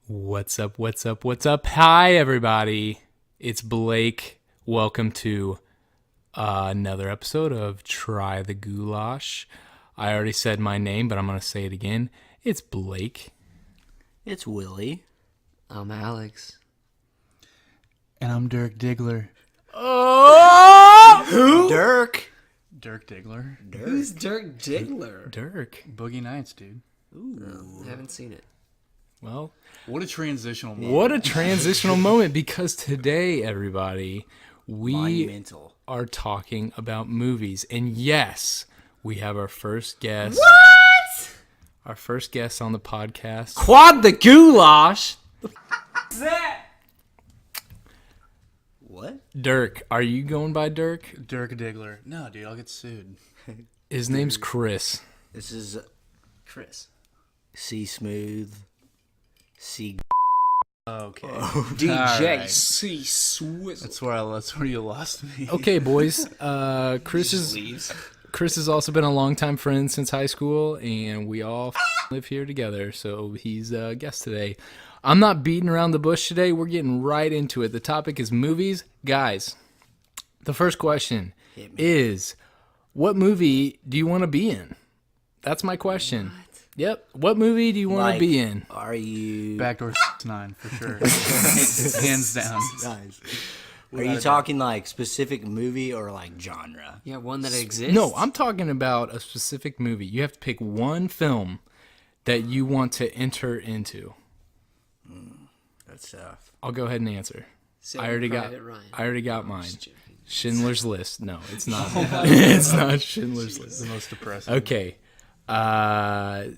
What's up, what's up, what's up? Hi, everybody. It's Blake. Welcome to another episode of Try the Goulash. I already said my name, but I'm going to say it again. It's Blake. It's Willie. I'm Alex. And I'm Dirk Diggler. Oh! Who? Dirk. Dirk Diggler. Who's Dirk Diggler? Dirk. Boogie Nights, dude. Ooh. Haven't seen it. Well, What a transitional moment. what a transitional moment, because today, everybody, we Monumental. are talking about movies. And yes, we have our first guest. What? Our first guest on the podcast. TriTheGoulash. What? Dirk. Are you going by Dirk? Dirk Diggler. No, dude, I'll get sued. His name's Chris. This is Chris. C Smooth. C. Okay. DJ Alright. C Swizzle. That's where you lost me. Okay, boys. Chris has also been a longtime friend since high school, and we all live here together, so he's a guest today. I'm not beating around the bush today. We're getting right into it. The topic is movies. Guys, the first question is, what movie do you want to be in? That's my question. What? Yep. What movie do you want to be in? Are you? Backdoor 9, for sure. Hands down. Nice. Are you talking like specific movie or like genre? Yeah, one that exists. No, I'm talking about a specific movie. You have to pick one film that you want to enter into. That's tough. I'll go ahead and answer. Saving I already Private Ryan. I already got mine. Just joking. Schindler's List. No, it's not. It's not Schindler's List. The most depressing. Okay. I'll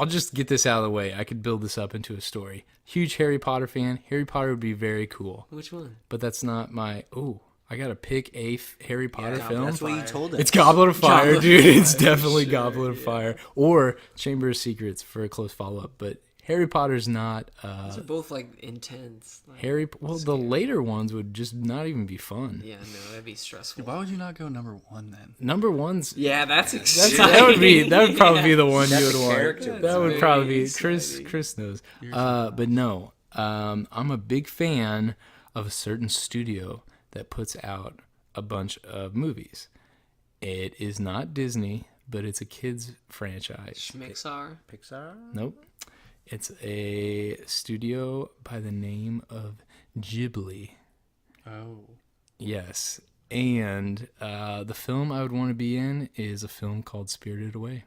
just get this out of the way. I could build this up into a story. Huge Harry Potter fan. Harry Potter would be very cool. Which one? But that's not my... Oh, I got to pick a Harry Potter film. That's what you told us. It's Goblet of Fire, dude. It's definitely Goblet of Fire. Or Chamber of Secrets for a close follow-up. But Harry Potter's not... Those are both like intense. Like, Well, the later ones would just not even be fun. yeah, no, that'd be stressful. Why would you not go number 1 then? Number one's... Yeah, that's exciting. That would probably be the one you would want. character. That would That's probably very be Chris knows. But no, I'm a big fan of a certain studio that puts out a bunch of movies. It is not Disney, but it's a kids franchise. Schmixar. Pixar. Nope. It's a studio by the name of Ghibli. Oh. Yes. And the film I would want to be in is a film called Spirited Away.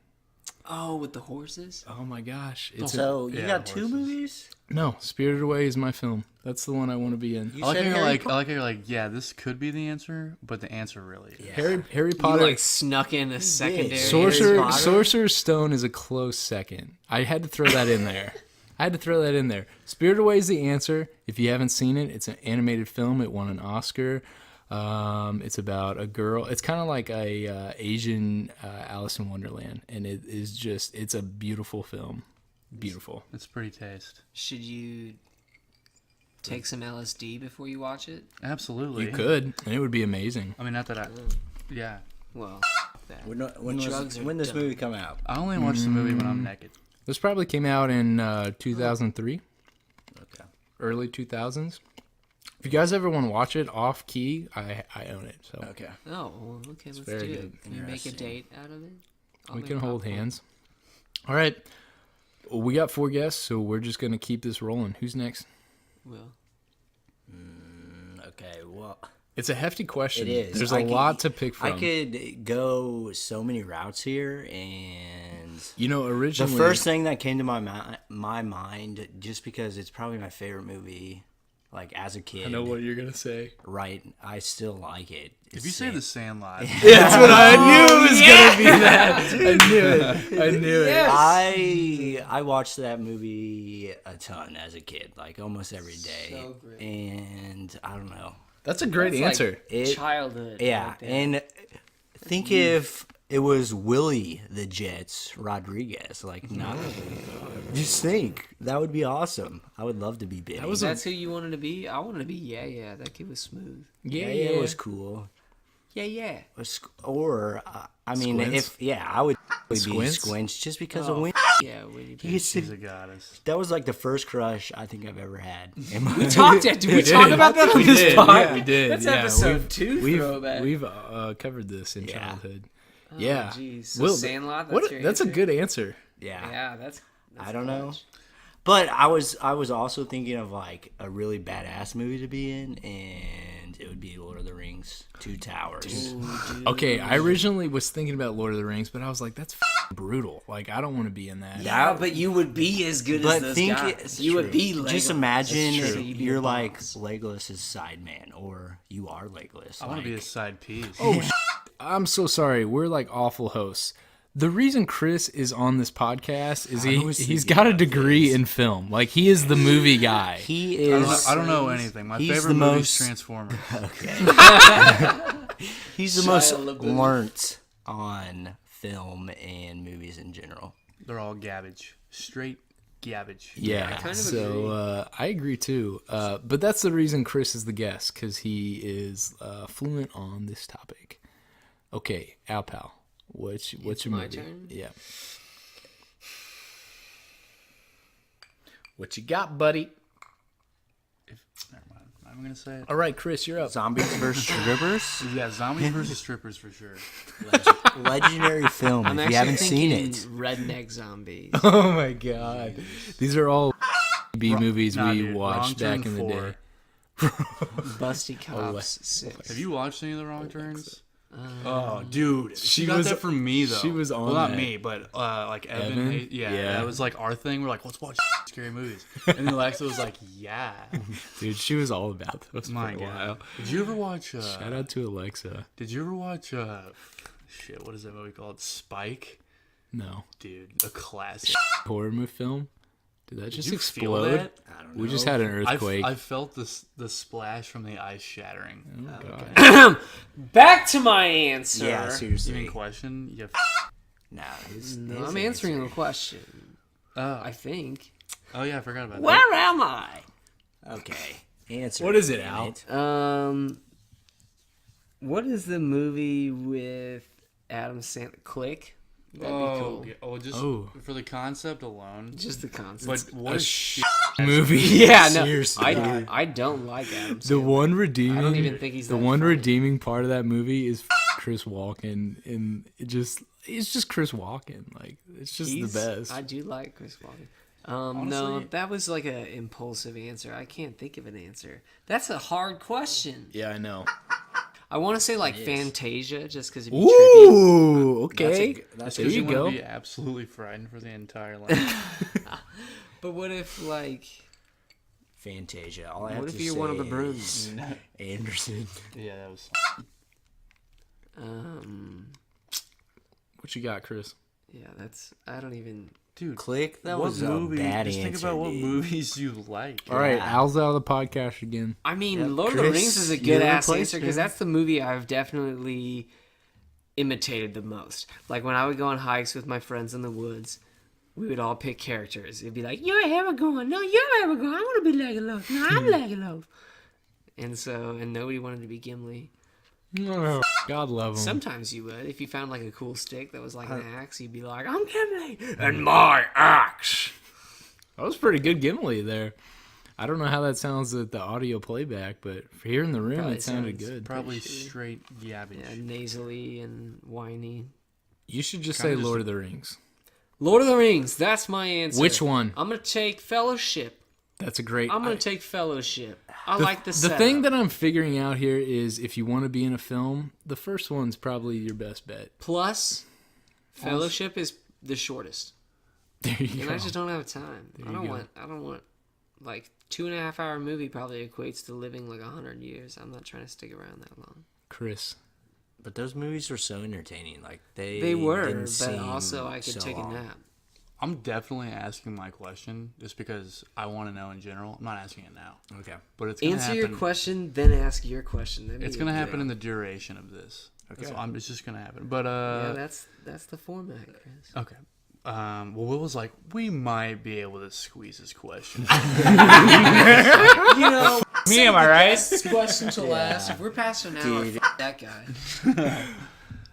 Oh, with the horses? Oh my gosh. It's So you Yeah, got two horses. movies? No, Spirited Away is my film. That's the one I want to be in. You I like said how you're Harry like, Potter? I like how you're like, yeah, this could be the answer, but the answer really is. Harry You Potter. like snuck in a secondary. Harry Potter? Sorcerer's Stone is a close second. I had to throw that in there. Spirited Away is the answer. If you haven't seen it, it's an animated film. It won an Oscar. It's about a girl. It's kind of like a Asian Alice in Wonderland, and it's a beautiful film. Beautiful. It's pretty taste. Should you take some LSD before you watch it? Absolutely. You could, and it would be amazing. I mean, not that I... Yeah. Well, that. When Drugs are this dumb. movie come out? I only watch the movie when I'm naked. This probably came out in 2003, Okay. early 2000s. If you guys ever want to watch it off key, I own it. So Okay. Oh, well, okay, let's do very it. good. Can you make a Interesting. date out of it? I'll we make can hold popcorn. hands. All right. We got 4 guests, so we're just going to keep this rolling. Who's next? Well, Okay. Well, It's a hefty question. it is. There's I a could- lot to pick from. I could go so many routes here, and You know, the originally... first thing that came to my mind, just because it's probably my favorite movie, like as a kid. I know what you're going to say. Right, I still like it. If you say The Sandlot, That's what I knew it was going to be that. I knew it. I watched that movie a ton as a kid, like almost every day. So great. And I don't know. That's a great it's like answer. childhood. Yeah, like that. and think if it was Willie the Jets Rodriguez, like not. Just think that would be awesome. I would love to be Benny. That was That's who you wanted to be? I wanted to be Yeah. That kid was smooth. Yeah, it was cool. Yeah. Or I mean, Squints? I would be Squints? Squinch just because of Winnie. Yeah, Winnie Pooh. He's- She's a goddess. That was like the first crush I think I've ever had. Did we talk about that on this pod? Yeah, we did. That's yeah, episode 2 throwback. We've covered this in childhood. Yeah. Jeez. So Will, Sandlot, what? your That's a answer? good answer. Yeah, that's I don't know. clutch. But I was also thinking of like a really badass movie to be in, and it would be Lord of the Rings, Two Towers. Okay, I originally was thinking about Lord of the Rings, but I was like, that's brutal. Like, I don't want to be in that. Yeah, but you would be as good as But those think guys. You would be Legolas. just imagine That's true. You'd be a you're like boss. Legolas' side man, or you are Legolas. I want to be like- a side piece. Oh, I'm so sorry. We're like awful hosts. The reason Chris is on this podcast is he's got a degree in film. Like, he is the movie guy. He I is. don't know anything. My He's favorite the movie most- is Transformers. He's the most LaBeouf. learnt on film and movies in general. They're all garbage. Straight garbage. Yeah, kind of so I agree too. But that's the reason Chris is the guest, because he is fluent on this topic. Okay, Alpal, what's your my movie? turn? Yeah. What you got, buddy? Never mind. I'm going to say it. All right, Chris, you're up. Zombies versus strippers. Yeah, zombies versus strippers for sure. Legendary film. I'm if actually you haven't seen thinking it, Redneck Zombies. Oh my god, these are all B movies Nah, we dude, watched Wrong back Turn in the 4. day. Busty Cops 6. Have you watched any of the Wrong Turns? Oh, dude, she got was- that from me though. she was on well, not that. me, but like Evan. Evan? Yeah, Yeah. that was like our thing. We're like, let's watch scary movies, and then Alexa was like, yeah. Dude, she was all about those My for a while. God, did you ever watch? Shout out to Alexa. Did you ever watch? Shit, what is that movie called? Spike, No. dude, a classic. Horror movie film? Did that just you feel explode? that? I don't We know. just had an earthquake. I felt the splash from the ice shattering. Oh, God. Back to my answer. Yeah, You seriously. mean question? Yeah. Nah, No, I'm answering a question. Oh, I think. oh yeah, I forgot about that. Where am I? Okay, answer. What is it, damn Al? it. What is the movie with Adam Sandler? Click. That'd be cool. yeah. Oh, just Oh. for the concept alone. Just the concept. But what a shit. Movie. yeah, no, Seriously. I don't like Adam Sandler. The one redeeming, I don't even think he's the that one funny. redeeming part of that movie is Chris Walken, and it's just Chris Walken. Like, it's just He's- the best. I do like Chris Walken. No, Honestly- that was like an impulsive answer. I can't think of an answer. That's a hard question. Yeah, I know. I want to say like Fantasia, just because it'd be trippy. Ooh, okay. That's There Because you you want go. to be absolutely frightened for the entire life. But what if like, Fantasia. All I have what to if you're say one of the is brooms? Anderson. Yeah, that was. What you got, Chris? Yeah, that's. I don't even. Dude, Click. That what was movie? a bad Just answer. think about what dude. movies you like. All right, Yeah. Al's out of the podcast again. I mean, Yep, Lord of the Chris, Rings is a you're good ass replaced, answer because man. that's the movie I've definitely imitated the most. Like when I would go on hikes with my friends in the woods, we would all pick characters. It'd be like, "You're Aragorn. No, you're Aragorn. I want to be Legolas. No, I'm Legolas." And nobody wanted to be Gimli. Oh, God love him. Sometimes you would. If you found like a cool stick that was like an axe, you'd be like, "I'm Gimli and my axe." That was pretty good Gimli there. I don't know how that sounds at the audio playback, but for here in the room, Probably it sounded sounds good. Probably Pretty sure. straight garbage. Yeah, nasally and whiny. You should just Kinda say just- Lord of the Rings. Lord of the Rings. That's my answer. Which one? I'm gonna take Fellowship. That's a great. I'm gonna take Fellowship. I the, like the the setup. thing that I'm figuring out here is if you want to be in a film, the first one's probably your best bet. Plus, Fellowship is the shortest, There you and go. I just don't have time. I don't want like 2.5 hour movie probably equates to living like 100 years. I'm not trying to stick around that long. Chris. But those movies were so entertaining. Like They were, didn't but seem also I could so take a long. nap. I'm definitely asking my question just because I want to know in general. I'm not asking it now, Okay. but it's gonna Answer happen. your question, then ask your question. That'd It's be gonna a- happen in the duration of this. Okay. It's just gonna happen. But Yeah, that's the format, Chris. okay. Well, Will was like, we might be able to squeeze this question. You know, me, am I right? This question to last. If we're past an hour, Dude. f- that guy.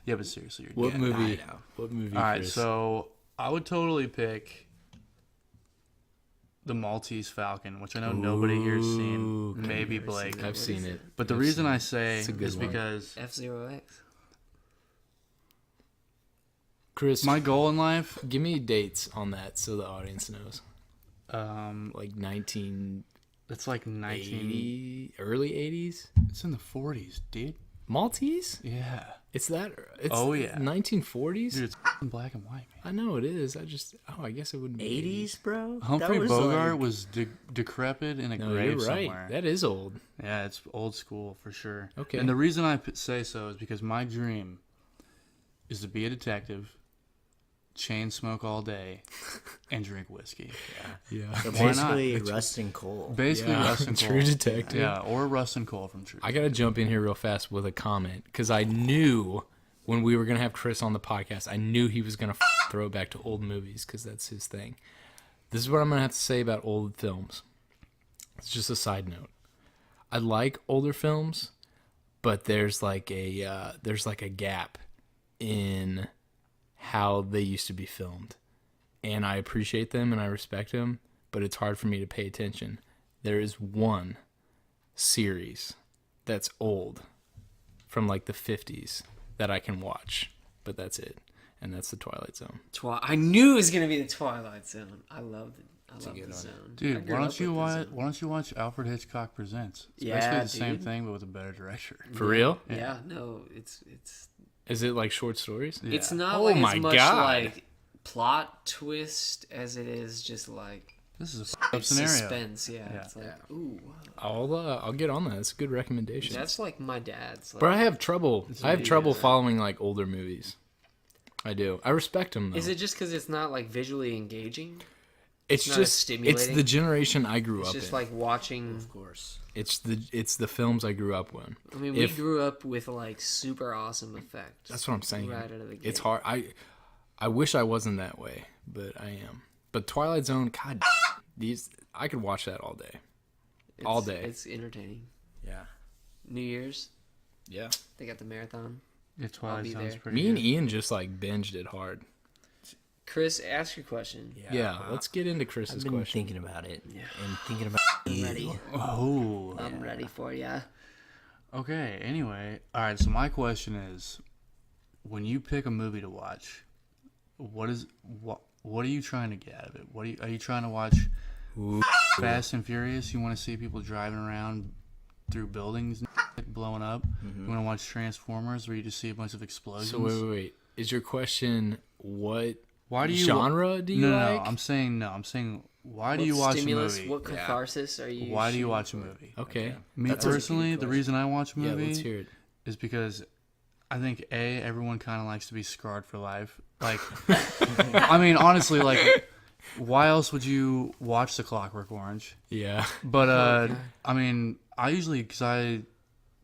Yeah, but seriously, you're What dead. movie? I know. What movie? All right, Chris? so I would totally pick the Maltese Falcon, which I know nobody here's seen. Ooh, okay. Maybe Blake. I've seen it. But the I've reason seen I it. say It's a good is one. because F-Zero-X. Chris, my goal in life, give me dates on that so the audience knows. Like 1980, it's like 19. early 80s. It's in the 40s, dude. Maltese? Yeah, It's that? It's Oh, yeah. 1940s? dude, it's in black and white, man. I know it is. I guess it wouldn't be 80s, bro. Humphrey That was Bogart like- was decrepit in a No, grave you're right. somewhere. That is old. Yeah, it's old school for sure. Okay. And the reason I say so is because my dream is to be a detective, chain smoke all day, and drink whiskey. Yeah. So Why not? basically, Rustin Cole. Basically, Russ and True Cole. detective. Yeah, or Russ and Cole from True. I gotta jump in here real fast with a comment because I knew when we were gonna have Chris on the podcast, I knew he was gonna throw it back to old movies because that's his thing. This is what I'm gonna have to say about old films. It's just a side note. I like older films, but there's like a gap in how they used to be filmed, and I appreciate them and I respect them, but it's hard for me to pay attention. There is one series that's old from like the 50s that I can watch, but that's it, and that's the Twilight Zone. I knew it was gonna be the Twilight Zone. I love the Zone. I Dude, grew why up don't you with the watch? Zone. Why don't you watch Alfred Hitchcock Presents? It's Yeah, basically the same dude. thing, but with a better director. For real? Yeah, no, it's Is it like short stories? Yeah. it's not Oh like my as much God. like plot twist as it is just like This is a f***ed up scenario. suspense. Yeah, Yeah. it's like ooh, I'll get on that. It's a good recommendation. that's like my dad's. Like, But I have trouble. I have trouble yeah. following like older movies. I do. I respect them though. is it just because it's not like visually engaging? It's not just stimulating? it's the generation I grew It's up just in. like watching. Of course. It's the films I grew up with. I mean, If- we grew up with like super awesome effects. That's what I'm saying. Right out of the gate. It's hard. I wish I wasn't that way, but I am. But Twilight Zone, God, these I could watch that all day. all day. It's entertaining. Yeah. New Year's, Yeah. they got the marathon. Yeah, Twilight be Zone's there. pretty Me and good. Ian just like binged it hard. Chris, ask your question. Yeah. Let's get into Chris's I've been question. thinking about it and thinking about Ready? you. Oh. I'm ready for ya. Okay. Anyway, all right. So my question is, when you pick a movie to watch, what are you trying to get out of it? Are you trying to watch Fast and Furious? You want to see people driving around through buildings and blowing up? You want to watch Transformers, where you just see a bunch of explosions? So wait. Is your question what Why do you genre do you no, like? I'm saying why do What you watch stimulus, a movie? What catharsis are you? Why do you shooting watch a for? movie? Okay. Me That's a good personally, the question. reason I watch a Yeah, movie let's hear it. is because I think everyone kind of likes to be scarred for life. Like, I mean, honestly, like, why else would you watch The Clockwork Orange? Yeah. But I mean, I usually because I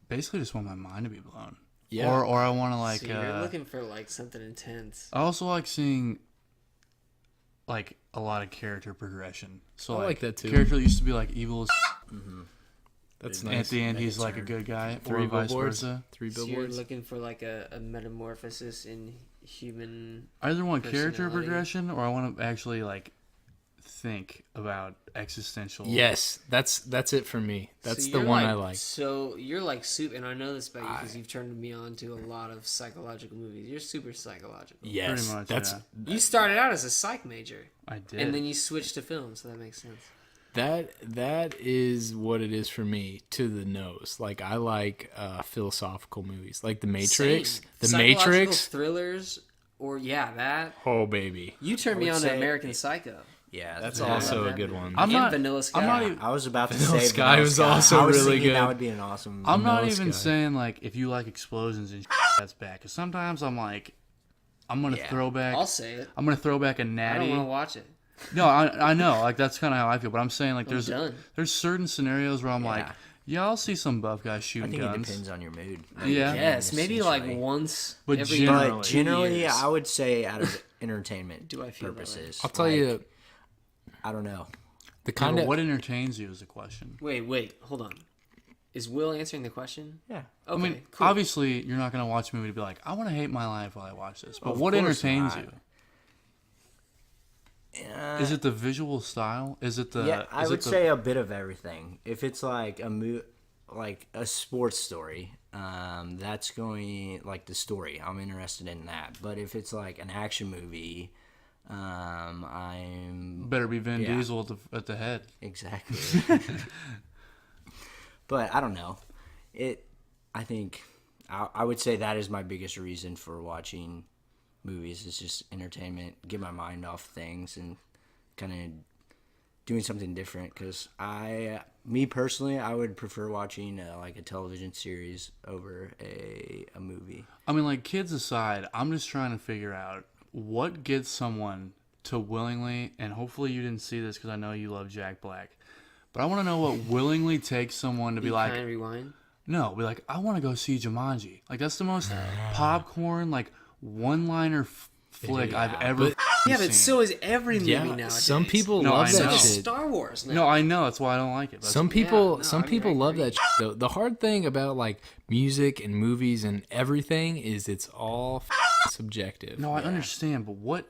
basically just want my mind to be blown. Yeah. Or I want to like. So you're looking for like something intense. I also like seeing like a lot of character progression. So I like that too. Character that used to be like evil as That's and nice. at the end Make he's it like a turn. good guy, Three or vice billboards. versa. Three So you're billboards. looking for like a metamorphosis in human. I either want character Personality. progression or I want to actually like think about existential. Yes, that's it for me. That's So the you're one like, I like. So you're like soup, and I know this about you because you've turned me on to a lot of psychological movies. You're super psychological. Yes, Pretty much, that's yeah. You started out as a psych major, I did. and then you switched to film, so that makes sense. that is what it is for me to the nose. Like I like philosophical movies, like The Matrix. Same. The Psychological Matrix. thrillers, or that. Oh baby, You turned me would on to say- American Psycho. Yeah, that's Yeah, I also love a that good movie. one. I'm And not- Vanilla Sky. I'm not even. I was about to Vanilla say Sky Vanilla was Sky. also I was really thinking good. That would be an awesome. I'm not Vanilla even Sky. saying like if you like explosions and that's bad. Because sometimes I'm like, I'm gonna Yeah. throw back. I'll say it. I'm gonna throw back a I don't natty. want to watch it. No, I know. Like that's kind of how I feel. But I'm saying like done. there's certain scenarios where I'm like, Yeah. yeah, I'll see some buff guys I shooting think guns. it depends on your mood. Yeah. Yes, maybe like Essentially. once But every generally- But 2 generally, years. I would say out of entertainment Do I feel that way? purposes. I'll tell like, you I don't know. the Yeah, kind but of what entertains you is a question. Wait, hold on. Is Will answering the question? Yeah. Okay, I mean, cool. obviously, you're not gonna watch a movie to be like, I want to hate my life while I watch this. But Of what course entertains not. you? Is it the visual style? Is it the? Yeah, I is would it the, say a bit of everything. If it's like like a sports story, that's going like the story. I'm interested in that. But if it's like an action movie, I'm better be Vin Yeah. Diesel at the head. exactly. But I don't know. I think I would say that is my biggest reason for watching movies. Is just entertainment, get my mind off things, and kind of doing something different. Because me personally, I would prefer watching like a television series over a movie. I mean, like, kids aside, I'm just trying to figure out what gets someone to willingly, and hopefully you didn't see this because I know you love Jack Black, but I want to know what willingly takes someone to be like, Kind of rewind. no, be like, I want to go see Jumanji. Like, that's the most popcorn, like, one-liner flick I've ever Yeah, seen. but so is every movie Yeah, nowadays. some people No, love I that know. So is shit. Star Wars now. No, I know. That's why I don't like it. That's- Some people, no, some I mean, people I love agree. that. Though the hard thing about like music and movies and everything is it's all subjective. No, I understand, but what...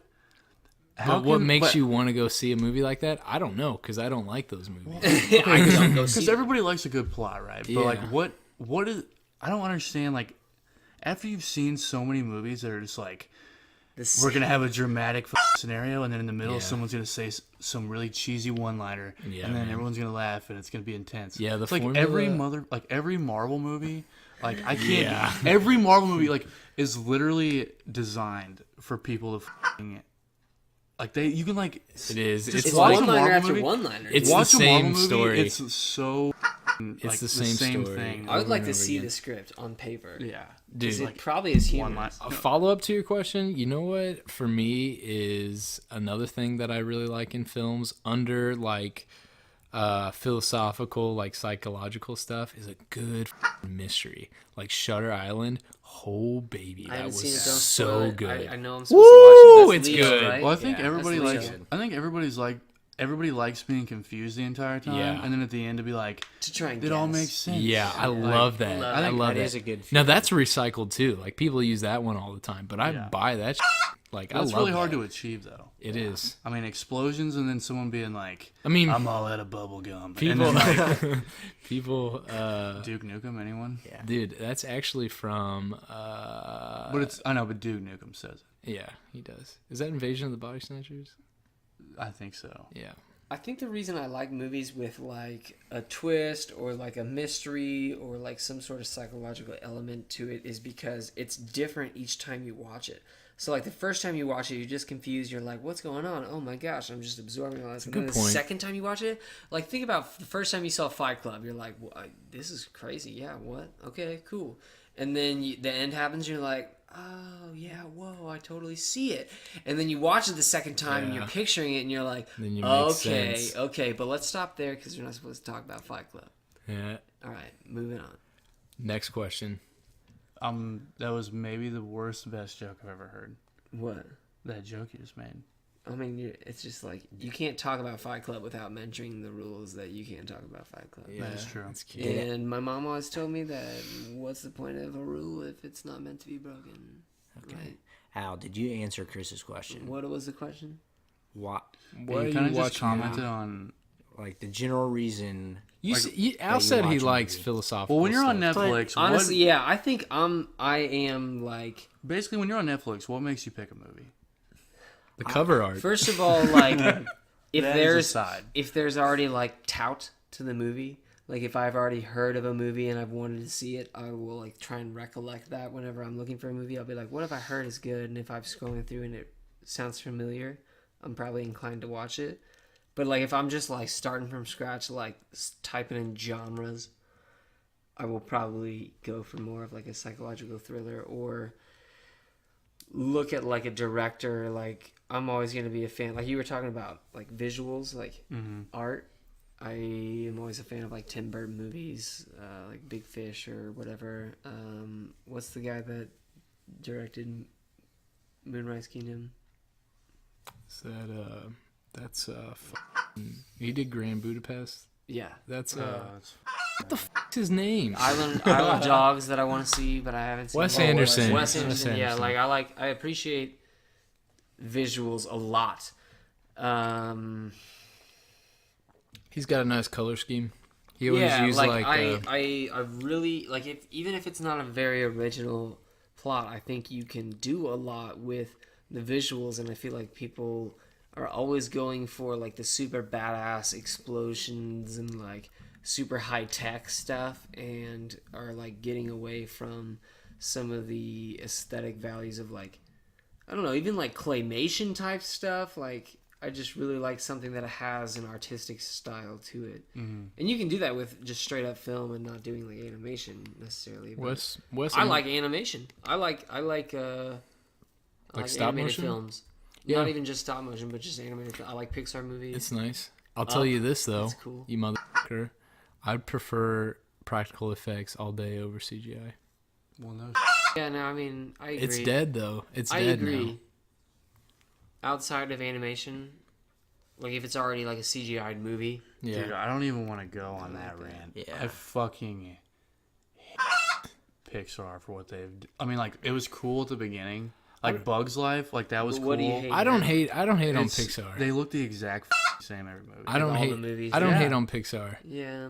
But what makes you want to go see a movie like that? I don't know, because I don't like those movies. I don't go see Because it. everybody likes a good plot, right? But, like, Yeah. what is... I don't understand, like, after you've seen so many movies that are just like, we're going to have a dramatic scenario, and then in the middle, Yeah. someone's going to say some really cheesy one-liner, Yeah, and then man. everyone's going to laugh, and it's going to be intense. Yeah, the it's like formula- every Marvel movie, like, I can't... Yeah. Every Marvel movie, like, is literally designed for people to like, you can, like... It is. Just It's watch a one-liner Marvel after movie. one-liner. It's Watch the a Marvel same movie, story. it's so... It's like, the same story. thing. I would over like and to over see again. the script on paper. Yeah. Dude, It probably is One line. humorous. a follow up to your question, you know what for me is another thing that I really like in films under like philosophical, like psychological stuff is a good mystery. Like Shutter Island, oh baby, I that haven't was seen it. Don't so spoil it. good. I know I'm supposed to watch it. That's it's Leo, good. Right? Well, I think Yeah, everybody that's likes. Leo. I think everybody likes being confused the entire time, Yeah. and then at the end to be like, To try and it all guess. makes sense. Yeah, I love that. love I it. love That that. is a good Now feeling. that's recycled too. Like people use that one all the time, but I Yeah. buy that. Like That's I love really hard that. to achieve, though. It is. I mean, explosions, and then someone being like, I mean, "I'm all out of bubble gum." people, And then, like, people. Duke Nukem, anyone? Yeah. Dude, that's actually from. But it's I know, but Duke Nukem says it. Yeah, he does. Is that Invasion of the Body Snatchers? I think so. Yeah. I think the reason I like movies with like a twist or like a mystery or like some sort of psychological element to it is because it's different each time you watch it. So like the first time you watch it, you're just confused. You're like, "What's going on? Oh my gosh, I'm just absorbing all this." And Good then the point. second time you watch it, like think about the first time you saw Fight Club. You're like, well, "This is crazy." Yeah, what? Okay, cool. And then the end happens. You're like, "Oh yeah, whoa, I totally see it." And then you watch it the second time, and Yeah. you're picturing it, and you're like, Then you make "Okay, sense. okay, but let's stop there because we're not supposed to talk about Fight Club." Yeah. All right, moving on. Next question. That was maybe the worst, best joke I've ever heard. What? That joke you just made. I mean, it's just like you can't talk about Fight Club without mentioning the rules that you can't talk about Fight Club. Yeah, That is true. That's cute. And my mom always told me that what's the point of a rule if it's not meant to be broken? Okay. Right? Al, did you answer Chris's question? What was the question? What, Why are you kind of you just watching commented that? on. like the general reason? Al you said he watch a likes movie. philosophical. Well, when you're on stuff. Netflix, Honestly, yeah, I think I am like. basically when you're on Netflix, what makes you pick a movie? the cover art. First of all, like if That is there's aside. if there's already like tout to the movie, like if I've already heard of a movie and I've wanted to see it, I will like try and recollect that whenever I'm looking for a movie. I'll be like, what have I heard is good? And if I'm scrolling through and it sounds familiar, I'm probably inclined to watch it. But like if I'm just like starting from scratch, like typing in genres, I will probably go for more of like a psychological thriller or look at like a director. Like I'm always going to be a fan, like you were talking about, like visuals, like art. I am always a fan of like Tim Burton movies, like Big Fish or whatever. What's the guy that directed Moonrise Kingdom? Is that he did Grand Budapest. Yeah. That's It's- his name? Island Dogs that I want to see, but I haven't seen. Wes Anderson. Wes Anderson. Yeah, like I appreciate visuals a lot. He's got a nice color scheme. He always uses I really like if even if it's not a very original plot, I think you can do a lot with the visuals, and I feel like people are always going for like the super badass explosions and like super high tech stuff, and are like getting away from some of the aesthetic values of like, I don't know, even like claymation type stuff. Like I just really like something that has an artistic style to it, and you can do that with just straight up film and not doing like animation necessarily. Wes. I like animation. I like stop animated motion films. Yeah. Not even just stop motion, but just animated. I like Pixar movies. It's nice. I'll tell you this though, that's cool. you motherfucker. I'd prefer practical effects all day over CGI. Well, no. Yeah, no, I mean, I agree. It's dead though. It's I dead agree. now. Outside of animation, like if it's already like a CGI'd movie, Yeah. Dude, I don't even want to go on that rant. Yeah. I fucking hate Pixar for what they've. I mean, like it was cool at the beginning, like Bugs Life, like that was But cool. what do you hate? I don't hate on It's- Pixar. They look the exact same every movie. I don't all hate. the movies, I don't yeah. hate on Pixar. yeah.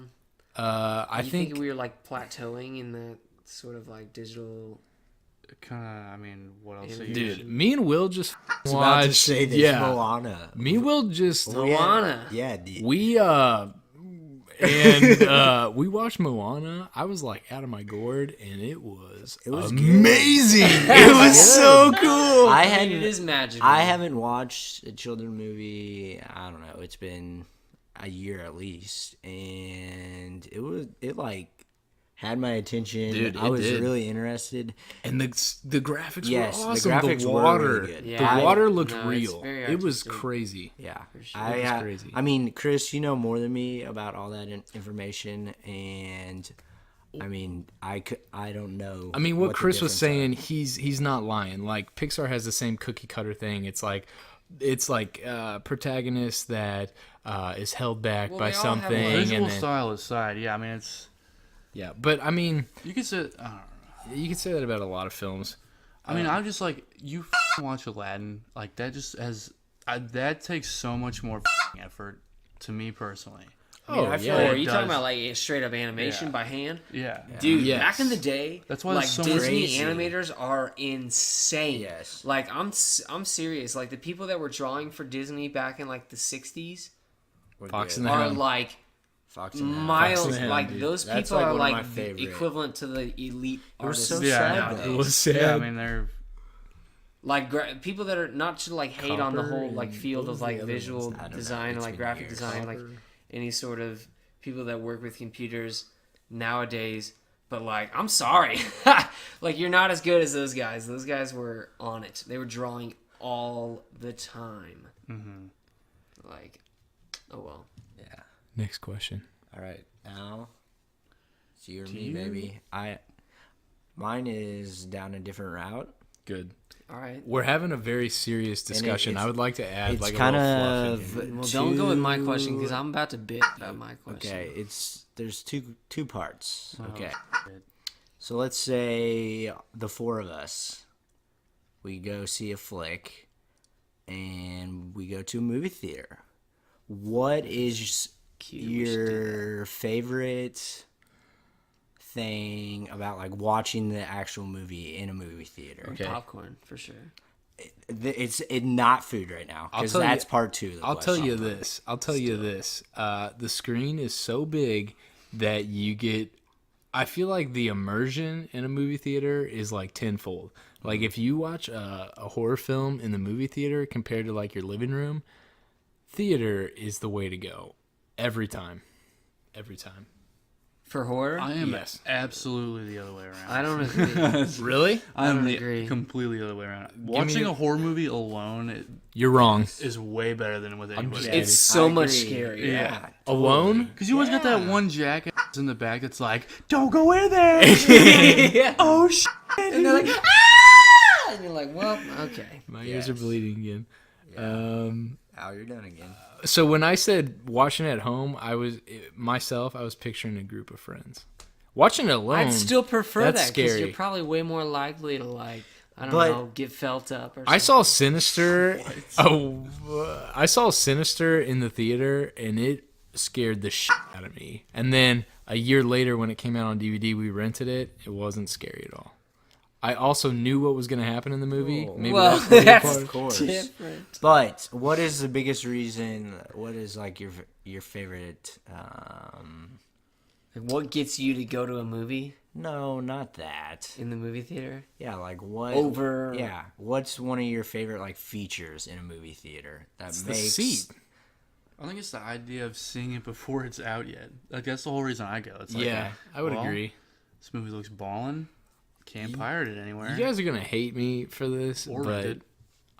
I You think we were like plateauing in that sort of like digital. Kind of. I mean, what else? Are you dude, me and Will just I was about to watched. say this. Yeah, Moana. me and Will just Moana. Yeah, dude. we we watched Moana. I was like out of my gourd, and it was amazing. It was so cool. I mean, it is magical. I haven't watched a children's movie. I don't know. It's been a year at least, and it like had my attention. Dude, I it was did. really interested. And the graphics Yes, were the awesome. graphics the were water, really good. Yeah. the water looked No, it's real. very It was artistic. crazy. Yeah, sure. It was crazy. I mean, Chris, you know more than me about all that information, and I mean, I don't know. I mean, what the Chris was difference saying, he's not lying. Like Pixar has the same cookie cutter thing. It's like protagonist that is held back Well, by they all have, something, like- Visual and then, style aside, yeah. I mean, it's yeah. But I mean, you could say. I don't know. you could say that about a lot of films. I mean, I'm just like you watch Aladdin, like that just has that takes so much more effort to me personally. Oh, I feel yeah. Or are it you talking does. about like straight up animation Yeah. by hand? Yeah, Dude, Yes. back in the day, That's why like there's so much- Disney Crazy. animators are insane. Yes. Like I'm serious. Like the people that were drawing for Disney back in like the 60s We're Fox good. and the are Hound. like Fox and the Hound. miles. and the Hound, Like dude. those That's, people like, are one of like my the favorite. equivalent to the elite We're artists. so Yeah, sad nowadays. though. It was sad. yeah. I mean, they're Like people that are not to like hate on the Copper whole like and field what of was the like other visual ones? I don't know. design or It's like been graphic years. design, like any sort of people that work with computers nowadays. But like, I'm sorry, like you're not as good as those guys. Those guys were on it. They were drawing all the time. Mm-hmm. Like, oh well. Yeah. Next question. All right, now it's you or me, baby. Mine is down a different route. Good. All right. We're having a very serious discussion. it's- I would like to add It's like a kind little fluff in here. of Well, don't go with my question because I'm about to bitch about my question. okay. There's two parts. Oh, Okay, so let's say the four of us, we go see a flick, and we go to a movie theater. What is your favorite thing about like watching the actual movie in a movie theater? Okay. Popcorn for sure. It's not food right now because tell you- that's part two. Of the I'll tell question. you this. The screen is so big that you get. I feel like the immersion in a movie theater is like tenfold. Like if you watch a horror film in the movie theater compared to like your living room, theater is the way to go. Every time. Every time. For horror, I am Yes. absolutely the other way around. I don't agree. Really? I'm don't the agree. completely the other way around. Watching a horror movie alone You're wrong. is way better than with anybody. Yeah. It's so I much agree. scarier. Yeah. Alone? Because you always got that one jackass in the back that's like, "Don't go in there." Yeah. Oh shit! And they're like, ah! And you're like, well, okay. My ears are bleeding again. Al, you're done again. So when I said watching at home, I was picturing a group of friends. Watching it alone, I'd still prefer that's that because scary. you're probably way more likely to like, I don't But- know, get felt up or something. I saw Sinister. I saw Sinister in the theater, and it scared the shit out of me. And then a year later, when it came out on DVD, we rented it. It wasn't scary at all. I also knew what was going to happen in the movie. Maybe well, that's the that's part. Of course. different. But what is the biggest reason? What is like your favorite? Like, what gets you to go to a movie No, not that. in the movie theater? Yeah, like what? Over. Yeah, what's one of your favorite like features in a movie theater that It's the makes seat. I think it's the idea of seeing it before it's out yet. Like that's the whole reason I go. It's like, Yeah, I would well, agree. This movie looks ballin'. Can't pirate it anywhere. You guys are going to hate me for this, Or but rent it.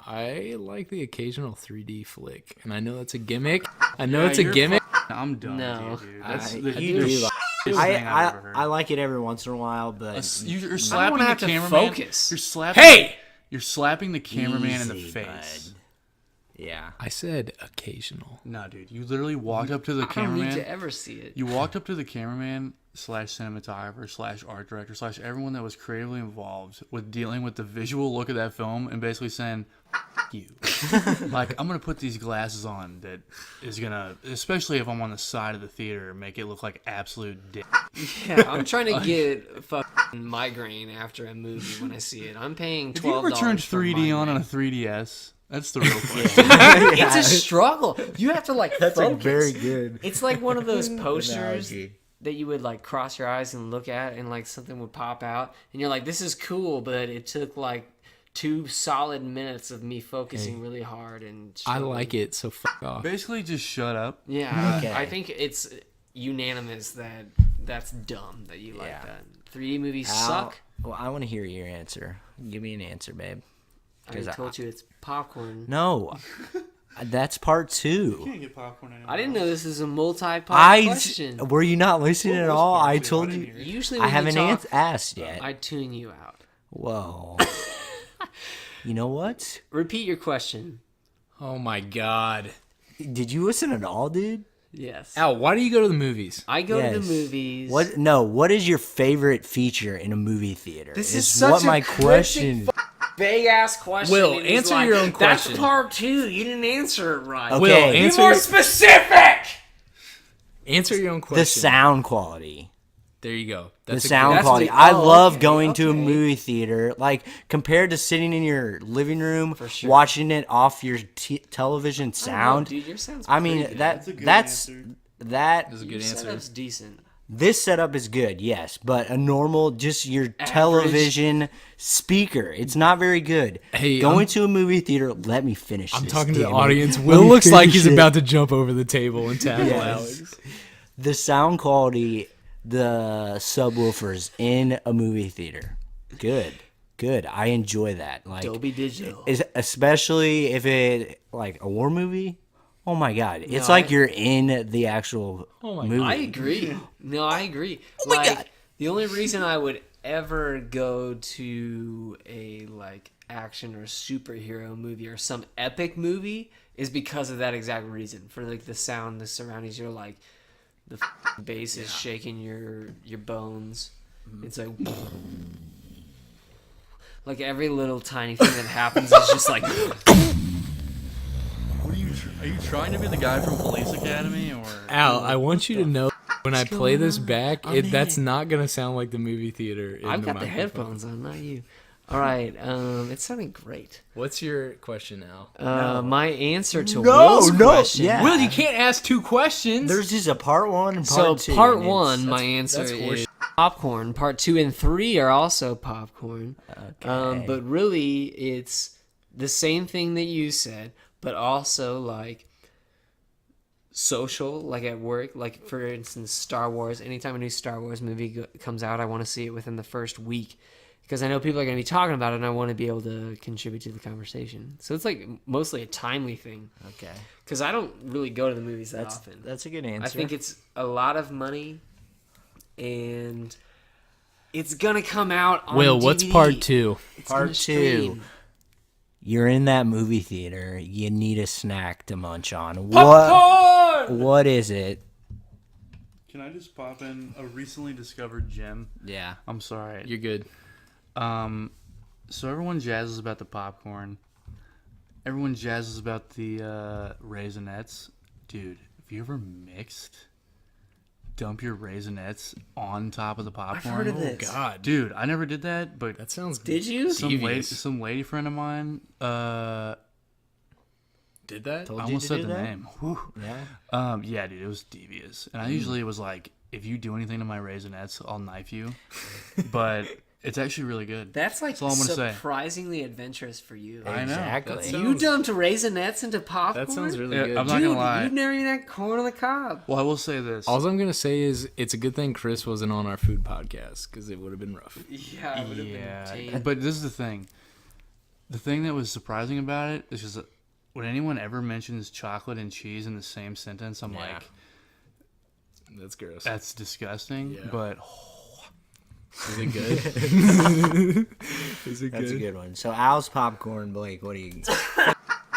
I like the occasional 3D flick. And I know that's a gimmick. I know Yeah, it's a you're gimmick. I'm done No. with you, dude. That's I the do hugest like- thing I've ever heard. I like it every once in a while, but You're slapping wanna the have to cameraman. focus. You're slapping. Hey! You're slapping the cameraman in the Easy, face. bud. Yeah. I said occasional. No, dude. You literally walked up to the I don't need cameraman. to ever see it. You walked up to the cameraman / cinematographer / art director / everyone that was creatively involved with dealing with the visual look of that film and basically saying, F you. Like, I'm going to put these glasses on that is going to, especially if I'm on the side of the theater, make it look like absolute dick. Yeah, I'm trying to get fucking migraine after a movie when I see it. I'm paying $12 If you ever turned for 3D on migraine. a 3DS, that's the real question. It's a struggle. You have to like That's focus. like very good. It's like one of those posters analogy. that you would like cross your eyes and look at, and like something would pop out, and you're like, "This is cool," but it took like 2 solid minutes of me focusing really hard and. I struggling. like it, so fuck off. Basically, just shut up. Yeah, Okay. I think it's unanimous that that's dumb that you like Yeah. that. 3D movies Al, suck. Well, I want to hear your answer. Give me an answer, babe. I already 'Cause told you it's popcorn. No, that's part 2. Can't get popcorn anymore. I didn't know this is a multi-part I question. were you not listening at all? I told didn't you. hear it. Usually, I when haven't you talk, asked yet. I tune you out. Whoa. You know what? Repeat your question. Oh my god. Did you listen at all, dude? Yes. Al, why do you go to the movies? I go to Yes. the movies. What? No. What is your favorite feature in a movie theater? This is is such what a my cryptic question. Big ass question. Will, and he's answer like, your own question. That's part 2. You didn't answer it right. Okay. Will, Be answer Be more your, specific. answer your own question. The sound quality. There you go. The That's a sound that's quality. the- I oh, love okay, going to a okay. movie theater, like compared to sitting in your living room sure. watching it off your television sound. Dude, your sound's I mean pretty good. that's a good that's answer. that. That's a Your good answer. setup's decent. This setup is good, yes, but a normal, just your television speaker, it's not very good. Hey, going I'm- to a movie theater. Let me finish. I'm this, talking to the damn it. audience. Let Will me looks like he's finish it. about to jump over the table and tackle Yes. Alex. The sound quality, the subwoofers in a movie theater, good. I enjoy that. Like, Dolby Digital. especially if it like a war movie. Oh my god, it's No, like I- you're in the actual movie. I agree. No, I agree. my like, God. The only reason I would ever go to a like action or superhero movie or some epic movie is because of that exact reason. For like the sound, the surroundings, you're like the bass is shaking your bones. It's like every little tiny thing that happens is just like What are you trying to be the guy from Police Academy or? Al, I want you to know when I play this back, that's not gonna sound like the movie theater. In I've got the microphone. headphones on, not you. All right, it's sounding great. What's your question, Al? My answer to No, Will's no, question. yeah. Will, you can't ask 2 questions. There's just a part 1 and So part 2. part and 1, my answer that's is popcorn. Part 2 and 3 are also popcorn. Okay. But really, it's the same thing that you said, but also like social, like at work. Like for instance, Star Wars. Anytime a new Star Wars movie comes out, I want to see it within the first week. Because I know people are going to be talking about it, and I want to be able to contribute to the conversation. So it's like mostly a timely thing. Okay, Because I don't really go to the movies that often. that's a good answer. I think it's a lot of money, and it's going to come out on Will, what's DVD. part 2? It's Part gonna 2. stream. You're in that movie theater. You need a snack to munch on. Popcorn! What is it? Can I just pop in a recently discovered gem? Yeah. I'm sorry. You're good. So everyone jazzes about the popcorn. Everyone jazzes about the Raisinets. Dude, have you ever dump your Raisinets on top of the popcorn? heard of Oh this. God, Dude, I never did that, but that sounds. Did you? some lady friend of mine, Did that? Told I you almost to said do the that? name. Whew. Yeah. Yeah, dude, it was devious. And I usually was like, if you do anything to my Raisinets, I'll knife you. But it's actually really good. That's like all I'm gonna say. surprisingly adventurous for you. I know. Exactly. That You dumped Raisinets into popcorn? That sounds really Yeah, good. I'm not Dude, gonna lie. you've never even had corn on the cob. Well, I will say this. All I'm gonna say is it's a good thing Chris wasn't on our food podcast because it would have been rough. Yeah, it would have Yeah, been tame. but this is the thing. The thing that was surprising about it is just when anyone ever mentions chocolate and cheese in the same sentence, I'm Yeah. like, That's gross. that's disgusting. Yeah. But Is it good? Is it That's good? a good one. So Al's popcorn, Blake. What do you? you're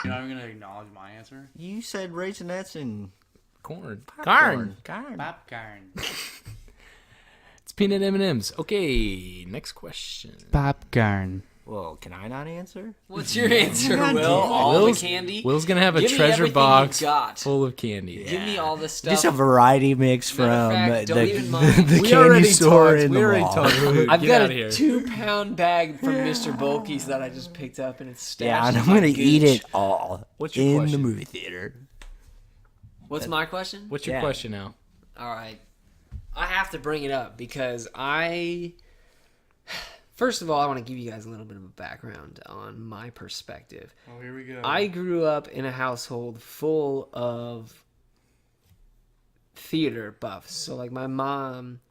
not even gonna acknowledge my answer. You said Raisinets and Corn. corn. Popcorn. It's peanut M&Ms. Okay, next question. Popcorn. Well, can I not answer? What's your answer, God Will? damn. All Will's- the candy? Will's gonna have a Give me treasure everything box you got. full of candy. Give me all the stuff. Just a variety mix from Matter of fact, don't even the, mind. the We candy already store talked. in We the already mall. talked. I've Get got out a of here. 2-pound bag from Mr. Bulky's that I just picked up, and it's stashed. Yeah, and in I'm my gonna eat gooch. it all What's your in question? the movie theater. What's my question? What's your Yeah. question now? All right. I have to bring it up because First of all, I want to give you guys a little bit of a background on my perspective. Oh, here we go. I grew up in a household full of theater buffs. So, like, my mom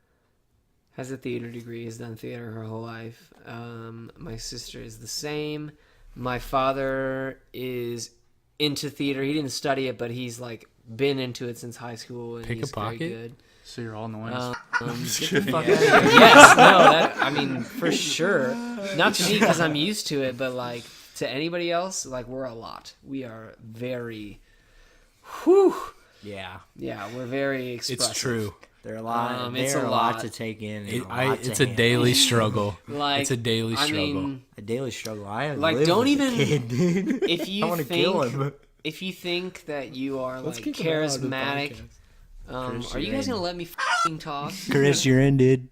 has a theater degree, has done theater her whole life. My sister is the same. My father is into theater. He didn't study it, but he's, like, been into it since high school, and Pick a he's very pocket? good. So you're all in the wins. Get the fuck out of here. Yes, no, I mean, for sure. Not to me because I'm used to it, but like to anybody else, like we're a lot. We are very, whew. Yeah, Yeah, we're very expressive. It's true. there are a lot. It's There are a a lot lot. to take in. And It's a daily struggle. Like, It's a daily I struggle. mean, a daily struggle. I have like, lived don't with even- a kid, dude. if I you want to kill him. think, if you think that you are Let's like kick him out of the charismatic, Chris, are you you're guys in. gonna let me f***ing talk? Chris, you're in, dude.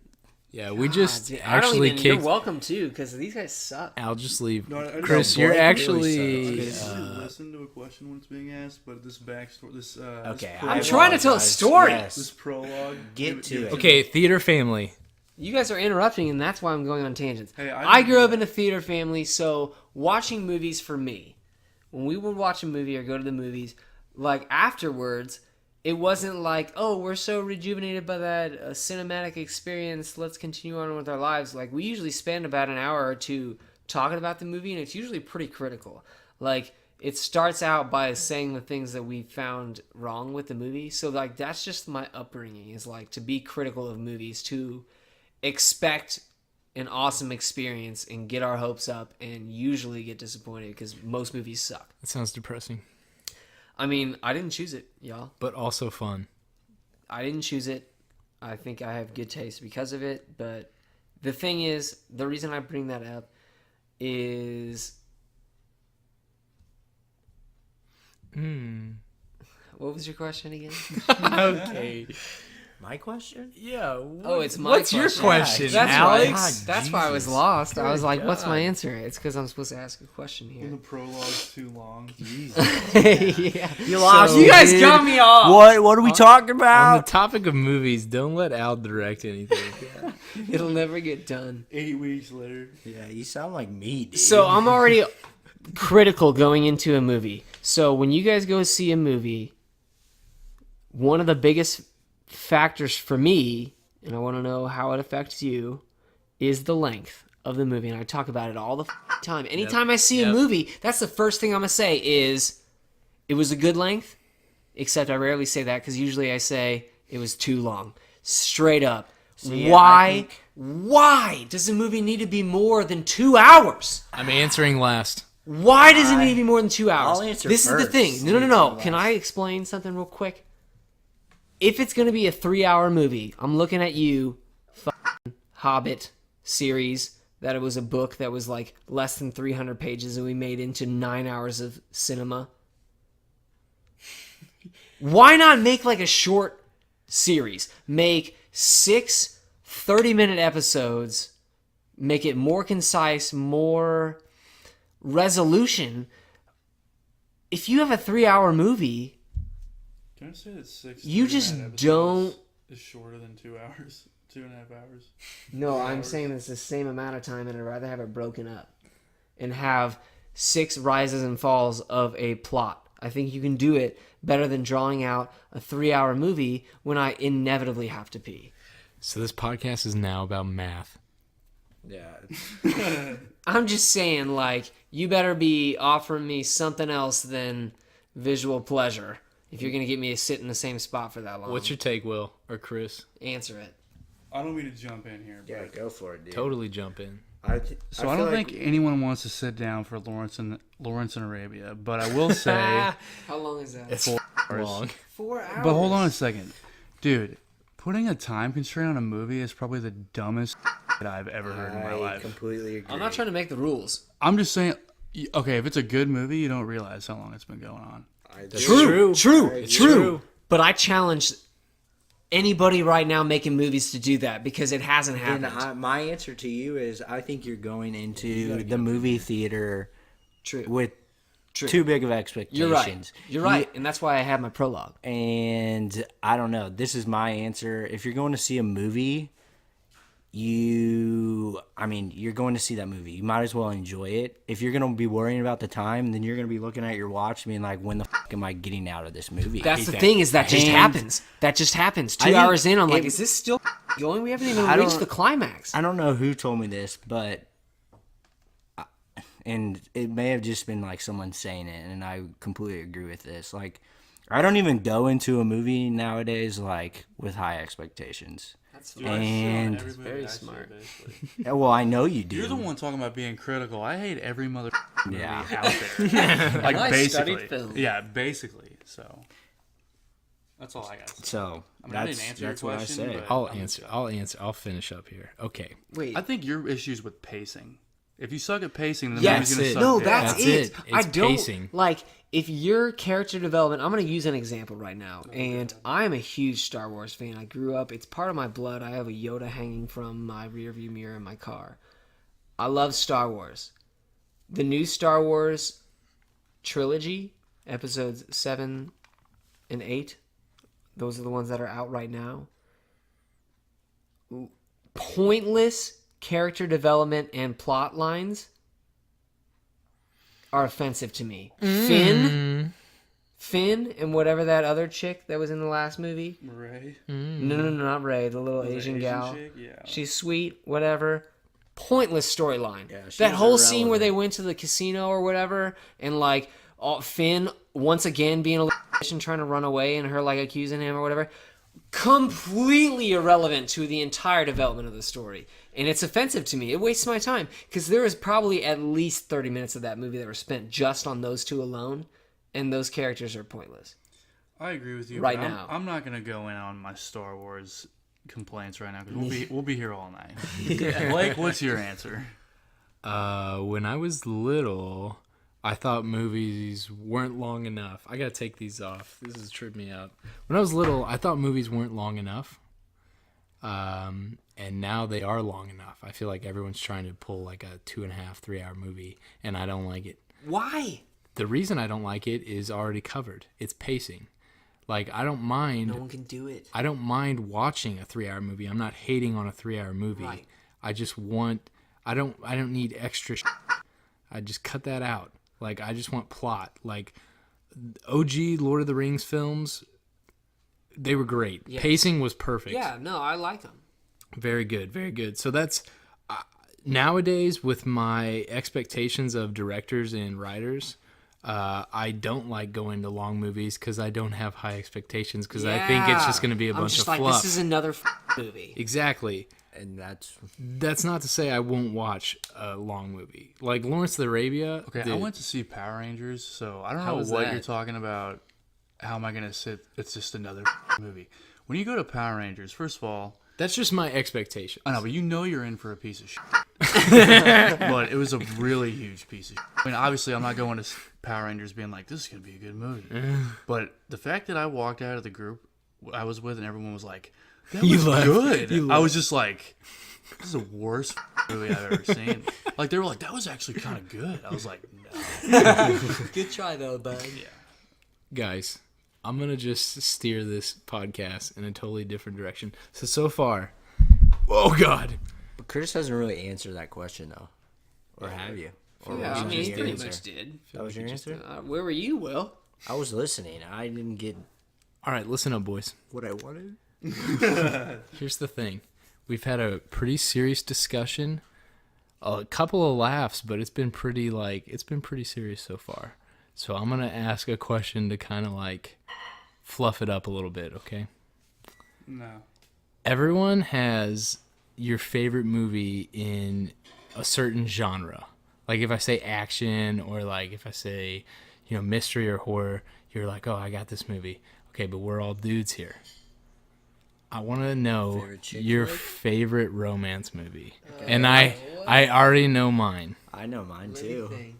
Yeah, we just Dude, I don't actually even, You're kicked. welcome too, because these guys suck. I'll just leave. No, I- Chris, No, you're Blake really actually. sucks. listen to a question when it's being asked, but this backstory, this Okay, I'm I trying to tell a apologize. story. Yes. this prologue. Get to it. Okay, theater family. You guys are interrupting, and that's why I'm going on tangents. Hey, I I didn't grew do up that. in a theater family, so watching movies for me, when we would watch a movie or go to the movies, like afterwards, it wasn't like, oh, we're so rejuvenated by that cinematic experience, let's continue on with our lives. Like, we usually spend about an hour or two talking about the movie, and it's usually pretty critical. Like, it starts out by saying the things that we found wrong with the movie. So, like, that's just my upbringing, is like to be critical of movies, to expect an awesome experience and get our hopes up and usually get disappointed because most movies suck. That sounds depressing, I mean, I didn't choose it, y'all. but also fun. I didn't choose it. I think I have good taste because of it. But the thing is, the reason I bring that up is... What was your question again? Okay. My question? Yeah. Oh, it's my What's your question. question, That's Alex? Why, that's why I was Jesus. lost. I was like, Good what's my God. answer? It's because I'm supposed to ask a question When here. the prologue's too long. Yeah. You lost. You guys dude. got me off. What are we talking On the about? topic of movies, don't let Al direct anything. It'll never get done. 8 weeks later. Yeah, you sound like me, dude. So I'm already critical going into a movie. So when you guys go see a movie, one of the biggest factors for me, and I want to know how it affects you, is the length of the movie. And I talk about it all the time. Anytime I see a movie, that's the first thing I'm going to say is, it was a good length. Except I rarely say that because usually I say it was too long. Straight up. See, I why? think- Why does a movie need to be more than 2 hours? I'm answering last. Why does it need to be more than 2 hours? I'll answer This is the first. thing. No. Can I explain something real quick? if it's going to be a 3-hour movie, I'm looking at you, Hobbit series, that it was a book that was like less than 300 pages and we made into 9 hours of cinema. Why not make like a short series? Make 6 30-minute episodes, make it more concise, more resolution. If you have a 3-hour movie, Can I say that 6 you just 30-minute episodes don't. is shorter than 2 hours, 2.5 hours? No, I'm saying it's the same amount of time, and I'd rather have it broken up and have 6 rises and falls of a plot. I think you can do it better than drawing out a 3-hour movie when I inevitably have to pee. So this podcast is now about math. Yeah. I'm just saying, like, you better be offering me something else than visual pleasure if you're going to get me to sit in the same spot for that long. What's your take, Will or Chris? Answer it. I don't mean to jump in here, Yeah, but go for it, dude. Totally jump in. I feel don't like- think anyone wants to sit down for Lawrence and Arabia, but I will say How long is that? It's 4 hours. long. 4 hours. But hold on a second, dude. Putting a time constraint on a movie is probably the dumbest that I've ever heard in my I life. completely agree. I'm not trying to make the rules. I'm just saying, okay, if it's a good movie, you don't realize how long it's been going on. True. But I challenge anybody right now making movies to do that because it hasn't And happened. my answer to you is I think you're going into the movie theater True. with too big of expectations. You're right. You're right. And that's why I have my prologue. And I don't know. This is my answer. If you're going to see a movie, you're going to see that movie. You might as well enjoy it. If you're going to be worrying about the time, then you're going to be looking at your watch being like, when the fuck am I getting out of this movie? That's the thing, is that just And- happens. That just happens. 2 think hours in, I'm like, it- is this still going? We haven't even I reached don't- the climax. I don't know who told me this, but and it may have just been like someone saying it, and I completely agree with this. Like, I don't even go into a movie nowadays like with high expectations. That's And very smart. well, I know you do. You're the one talking about being critical. I hate every movie Yeah. out there. Like I basically, studied film. yeah, basically. So that's all I got. So I mean, I that's didn't answer your that's what I question, say. but- I'll answer. I'll finish up here. Okay. Wait. I think your issue's with pacing. If you suck at pacing, then the Yes. movie's gonna That's it. suck. No, dick. that's That's it. it. I It's don't pacing. like if your character development. I'm going to use an example right now, and I'm a huge Star Wars fan. I grew up; it's part of my blood. I have a Yoda hanging from my rearview mirror in my car. I love Star Wars. The new Star Wars trilogy, episodes 7 and 8. Those are the ones that are out right now. Pointless character development and plot lines are offensive to me. Finn and whatever that other chick that was in the last movie. Ray. No, not Ray, the little Asian gal. chick? Yeah. She's sweet, whatever. Pointless storyline. she That was whole scene where irrelevant. they went to the casino or whatever, and like Finn once again being a little bitch and trying to run away, and her like accusing him or whatever. Completely irrelevant to the entire development of the story. And it's offensive to me. It wastes my time. Because there is probably at least 30 minutes of that movie that were spent just on those two alone. And those characters are pointless. I agree with you. Right but now. I'm not gonna go in on my Star Wars complaints right now because we'll be here all night. Blake, what's your answer? When I was little, I thought movies weren't long enough. I gotta take these off. This is tripping me out. When I was little, I thought movies weren't long enough. And now they are long enough. I feel like everyone's trying to pull like a 2.5, 3 hour movie, and I don't like it. Why? The reason I don't like it is already covered. It's pacing. Like, I don't mind. No one can do it. I don't mind watching a 3 hour movie. I'm not hating on a 3 hour movie. Right. I just want. I don't need extra. I just cut that out. Like, I just want plot. Like, OG Lord of the Rings films, they were great. Yes. Pacing was perfect. Yeah, no, I like them. Very good, very good. So that's nowadays with my expectations of directors and writers. I don't like going to long movies because I don't have high expectations because I think it's just going to be a I'm bunch just of like, fluff. this is another movie. Exactly. And That's not to say I won't watch a long movie. Like Lawrence of Arabia. Okay, I went to see Power Rangers, so I don't How know was what that? you're talking about. How am I gonna sit? It's just another movie. When you go to Power Rangers, first of all, That's just my expectation. I know, but you know you're in for a piece of shit. But it was a really huge piece of shit. I mean, obviously, I'm not going to Power Rangers being like, this is going to be a good movie. But the fact that I walked out of the group I was with and everyone was like, that was good. I was just like, this is the worst movie I've ever seen. Like, they were like, that was actually kind of good. I was like, no. Good try, though, bud. Yeah. Guys, I'm going to just steer this podcast in a totally different direction. So far, oh, God. But Chris hasn't really answered that question, though. Or have you? Or Yeah, was I it mean, just he your pretty answer? much did. That was your answer? Where were you, Will? I was listening. I didn't get All right, listen up, boys. what I wanted. Here's the thing. We've had a pretty serious discussion, a couple of laughs, but it's been pretty serious so far. So I'm going to ask a question to kind of like fluff it up a little bit, okay? No. Everyone has your favorite movie in a certain genre. Like if I say action or like if I say, mystery or horror, you're like, "Oh, I got this movie." Okay, but we're all dudes here. I want to know Favorite chick your flick? favorite romance movie. And I already know mine. I know mine, Let me too. think.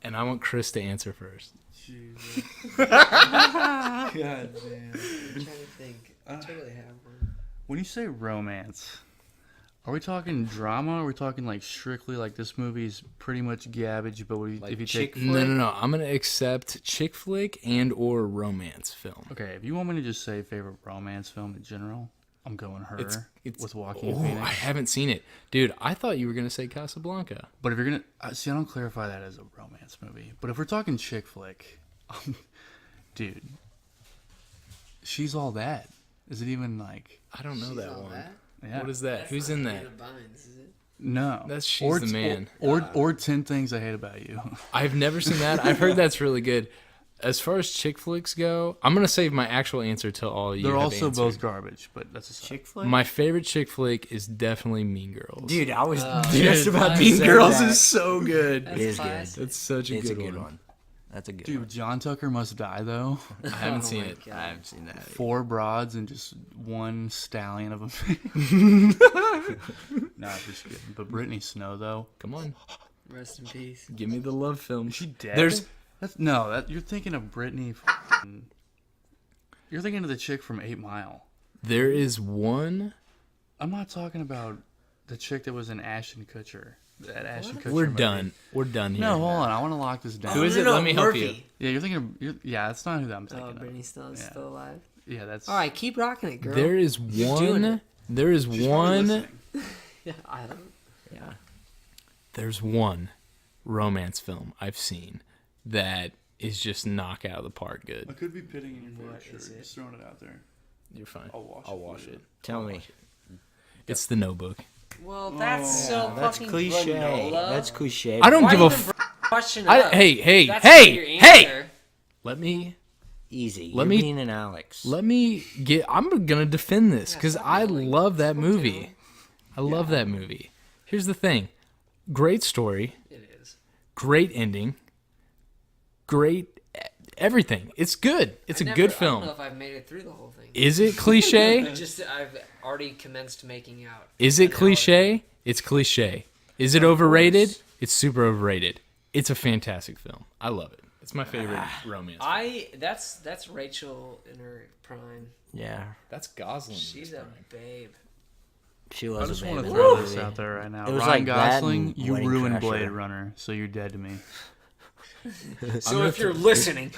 And I want Chris to answer first. Jesus. God damn. I'm trying to think. I totally have one. When you say romance, are we talking drama? Or are we talking like strictly like this movie's pretty much garbage? But Like if you chick take No. I'm going to accept chick flick and or romance film. okay, if you want me to just say favorite romance film in general, I'm going Her It's with Joaquin Oh, Phoenix. I haven't seen it. Dude, I thought you were going to say Casablanca. But if you're gonna see, I don't clarify that as a romance movie. But if we're talking chick flick, dude, She's All That. Is it even like? I don't know She's that All one. That? Yeah. What is that? Who's in that? Hannah Bynes, is it? No. That's She's the Man. Or 10 Things I Hate About You. I've never seen that. I've heard that's really good. As far as chick flicks go, I'm going to save my actual answer till all you They're have also answered. both garbage, but that's a side. Chick flick? My favorite chick flick is definitely Mean Girls. Dude, I was Dude, just about to Mean say Girls that. is so good. It is good. classic. That's such a It's good, a good one. one. That's a good Dude, one. John Tucker Must Die, though. I haven't Oh seen my it. God. I haven't seen that. 4 broads and just one stallion of a man. Nah, just kidding. But Brittany Snow, though. Come on. Rest in peace. Give me the love film. Is she dead? There's you're thinking of Brittany. You're thinking of the chick from 8 Mile. There is one. I'm not talking about the chick that was in Ashton Kutcher. That Ashton Kutcher We're movie. done. We're done here. No, hold on. I want to lock this down. Who is it? Let me help you. Murphy. Yeah, you're thinking of. Yeah, that's not who I'm thinking Oh, of. Brittany Snow is Yeah. still alive. Yeah, that's. All right, keep rocking it, girl. There is You're doing one. it. There is She's probably one. listening. Yeah, I don't. Yeah. There's one romance film I've seen that is just knock out of the park good. I could be pitting in your What shirt. is it? Just throwing it out there. You're fine. I'll wash it. Tell me. It's The Notebook. Well, that's so That's fucking cliche. granola. That's cliche. I don't Why give a. even F- question I, up? hey, That's not your hey. answer. Let me Easy. Let You're me- being an Alex. get. I'm gonna defend this because stop I yelling. love that Fuck movie. yelling. I love that movie. Here's the thing. Great story. It is. Great ending. Great everything. It's good. It's a good I don't film. know if I've made it through the whole thing. Is it cliche? Just I've already commenced making out. Is it An hour. cliche? It's cliche. Is it overrated? It's super overrated. It's a fantastic film. I love it. It's my favorite romance. That's Rachel in her prime. Yeah. That's Gosling. She's a babe. She I was just a want baby. to throw Woo! this out there right now. It was Ryan like that Gosling, and you Wedding ruined Crasher. Blade Runner, so you're dead to me. So if you're listening,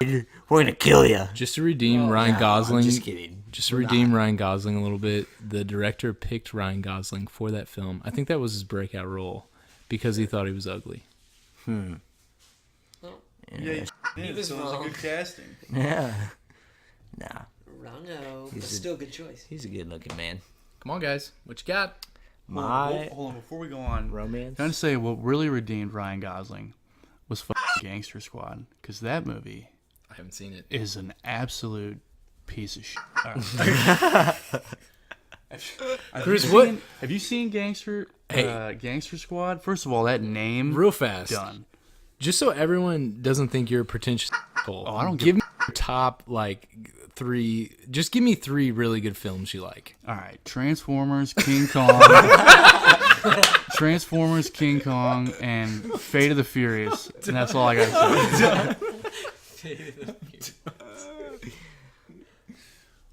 We're gonna kill you. Just to redeem Ryan Gosling. I'm just kidding. Just to redeem Ryan Gosling a little bit, the director picked Ryan Gosling for that film. I think that was his breakout role because he thought he was ugly. well, Yeah. he was wrong. casting. Yeah. Nah. Wrongo, but He's a- still good choice. He's a good looking man. Come on, guys. What you got? My Hold on, before we go on, romance. can I just say what really redeemed Ryan Gosling was Gangster Squad, because that movie I haven't seen it. is an absolute piece of shit. All right. Chris, what? Have you seen Gangster Hey. Gangster Squad? First of all, that name Real fast. done. Just so everyone doesn't think you're a pretentious asshole. Oh, I don't give me your top like 3. Just give me 3 really good films you like. All right, Transformers, King Kong, Transformers, King Kong, and Fate of the Furious, and that's all I got to say.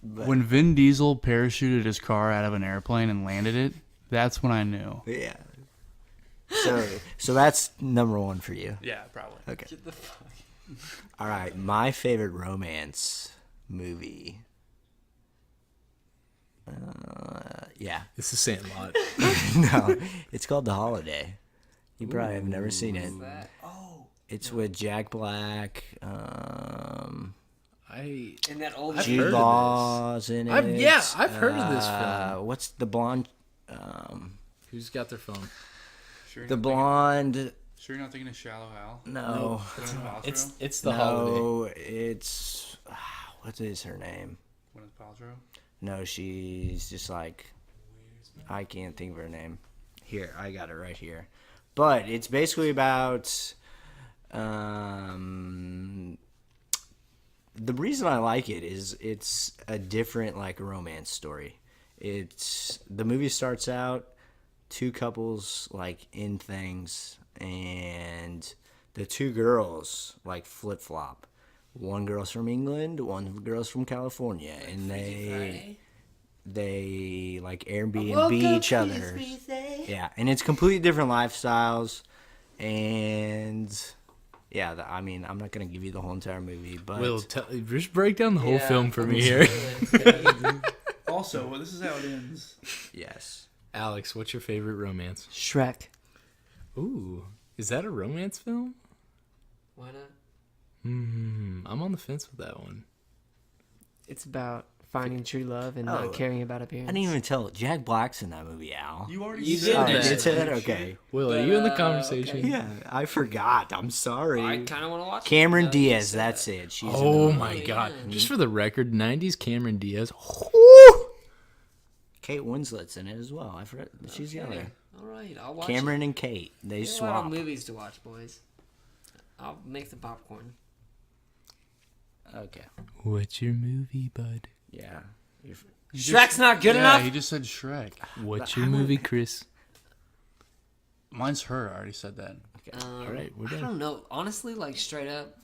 When Vin Diesel parachuted his car out of an airplane and landed it, that's when I knew. Yeah. So that's number 1 for you. Yeah, probably. Okay. All right, my favorite romance movie. Yeah. It's The Sandlot. No, it's called The Holiday. You probably have never seen it. It's with Jack Black. In that old I've Jude heard of Law's in it. I've heard of this film. What's the blonde? Who's got their phone? Sure The blonde. Sure, you're not thinking of Shallow Hal? No, It's The Holiday. no, it's what is her name? Gwyneth Paltrow? No, she's just like I can't think of her name. Here, I got it right here. But it's basically about the reason I like it is it's a different like romance story. It's the movie starts out 2 couples like in things and the 2 girls like flip-flop. One girl's from England, one girl's from California, and they like Airbnb each other. Yeah, and it's completely different lifestyles, and yeah, I mean, I'm not gonna give you the whole entire movie, but Will, just break down the whole film for me here. Also, well, this is how it ends. yes, Alex, what's your favorite romance? Shrek. Ooh, is that a romance film? Why not? I'm on the fence with that one. It's about finding true love and Oh. not caring about appearance. I didn't even tell Jack Black's in that movie, Al. You already You said did Oh, that. you did say that? Okay. Will, are you in the conversation? okay. Yeah, I forgot. I'm sorry. I kind of want to watch Cameron it. Diaz, that's it. She's in Oh the my movie. god. yeah. Just for the record, 90s Cameron Diaz. Kate Winslet's in it as well. I forgot. She's the other. All right, I'll watch Cameron and Kate. They it. There's a lot swap. of movies to watch, boys. I'll make the popcorn. Okay. What's your movie, bud? Yeah. Shrek's not good Yeah, enough. he just said Shrek. What's your movie, Chris? Mine's her. I already said that. All right, we're I done. don't know. Honestly, like straight up,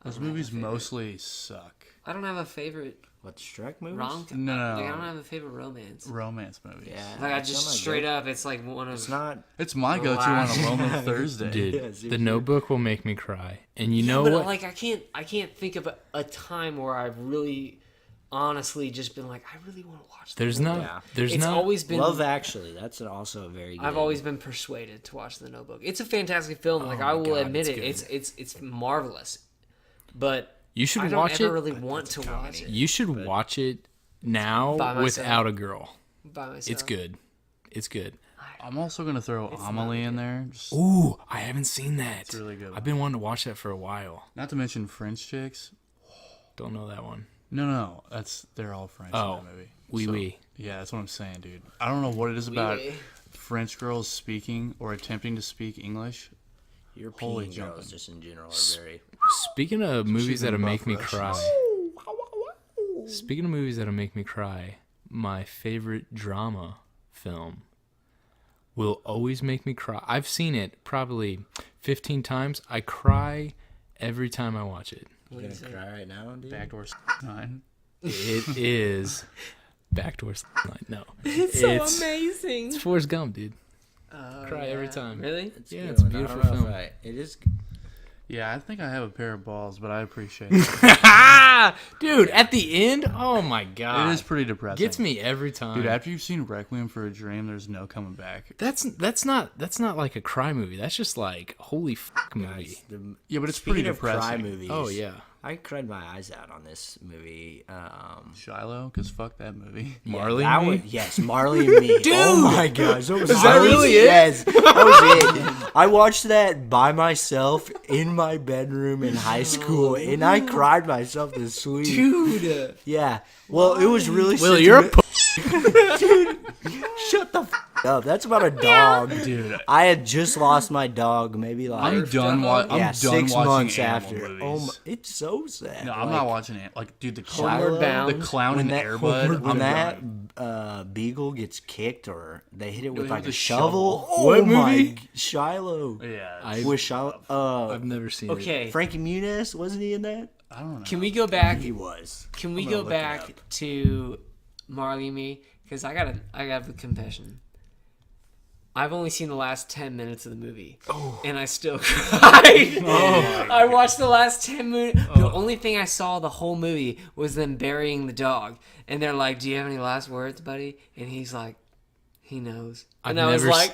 Those movies mostly suck. I don't have a favorite What, Shrek movies? rom. No. Like I don't have a favorite romance. Romance movies. Yeah. Like I it's just not straight good. up, it's like one of. It's not. It's my go-to on a lonely Thursday. Dude, Yeah, The seriously. Notebook will make me cry. And you know but what? like I can't think of a time where I've really, honestly, just been like I really want to watch. There's The not. Notebook. There's It's not. always been. Love Actually. That's also a very good. I've always been persuaded to watch The Notebook. It's a fantastic film. Like I my will God, admit it's it. It's marvelous. But You should I don't watch ever it. really want to watch it You should watch it now By myself. without a girl. by myself. It's good. It's good. I'm also gonna throw Amelie in there. Just, Ooh, I haven't seen that. It's really good. I've been wanting to watch that for a while. not to mention French chicks. Don't know that one. No. They're all French Oh, in that movie. oui, So, oui. Yeah, that's what I'm saying, dude. I don't know what it is about oui. French girls speaking or attempting to speak English. European Holy girls, jumping. just in general, are very. Speaking of movies that'll in make me buff cry. Speaking of movies that'll make me cry, my favorite drama film will always make me cry. I've seen it probably 15 times. I cry every time I watch it. You gonna cry right now, dude? Backdoor 9. It is Backdoor Line. No. It's so amazing. It's Forrest Gump, dude. Oh, Cry every time. Really? Yeah, good it's a one. I don't beautiful know if film. It is. Yeah, I think I have a pair of balls, but I appreciate it. Dude, at the end, oh my god. It is pretty depressing. Gets me every time. Dude, after you've seen Requiem for a Dream, there's no coming back. That's not like a cry movie. That's just like holy fuck movie. Yeah, but it's Speaking pretty of cry depressing. movies. Oh yeah. I cried my eyes out on this movie. Shiloh, because fuck that movie. Marley that and Me? one, yes, Marley and Me. Oh my gosh, that was that really it? Yes, that was it. I watched that by myself in my bedroom in high school, and I cried myself to sleep. Dude. Yeah. Well, it was really. Will, you're a Dude, shut the f up. That's about a dog, Dude. I had just lost my dog. Maybe like I'm done. I'm done 6 watching months animal after. movies. Oh, my, it's so sad. No, I'm not watching it. Like, dude, the Homeward Bound. the clown in Air Bud. When I'm that done. beagle gets kicked or they hit it with hit like with a a shovel. shovel. Oh What my, movie? Shiloh. Yeah, With Shiloh. I've never seen it. Okay, Frankie Muniz, wasn't he in that? I don't know. can we go back? He was. Can we I'm go gonna look it back up. to Marley and Me? Because I got a confession. I've only seen the last 10 minutes of the movie, and I still cried. I watched the last 10 minutes. The only thing I saw the whole movie was them burying the dog, and they're like, "Do you have any last words, buddy?" And he's like, "He knows." And I was never like,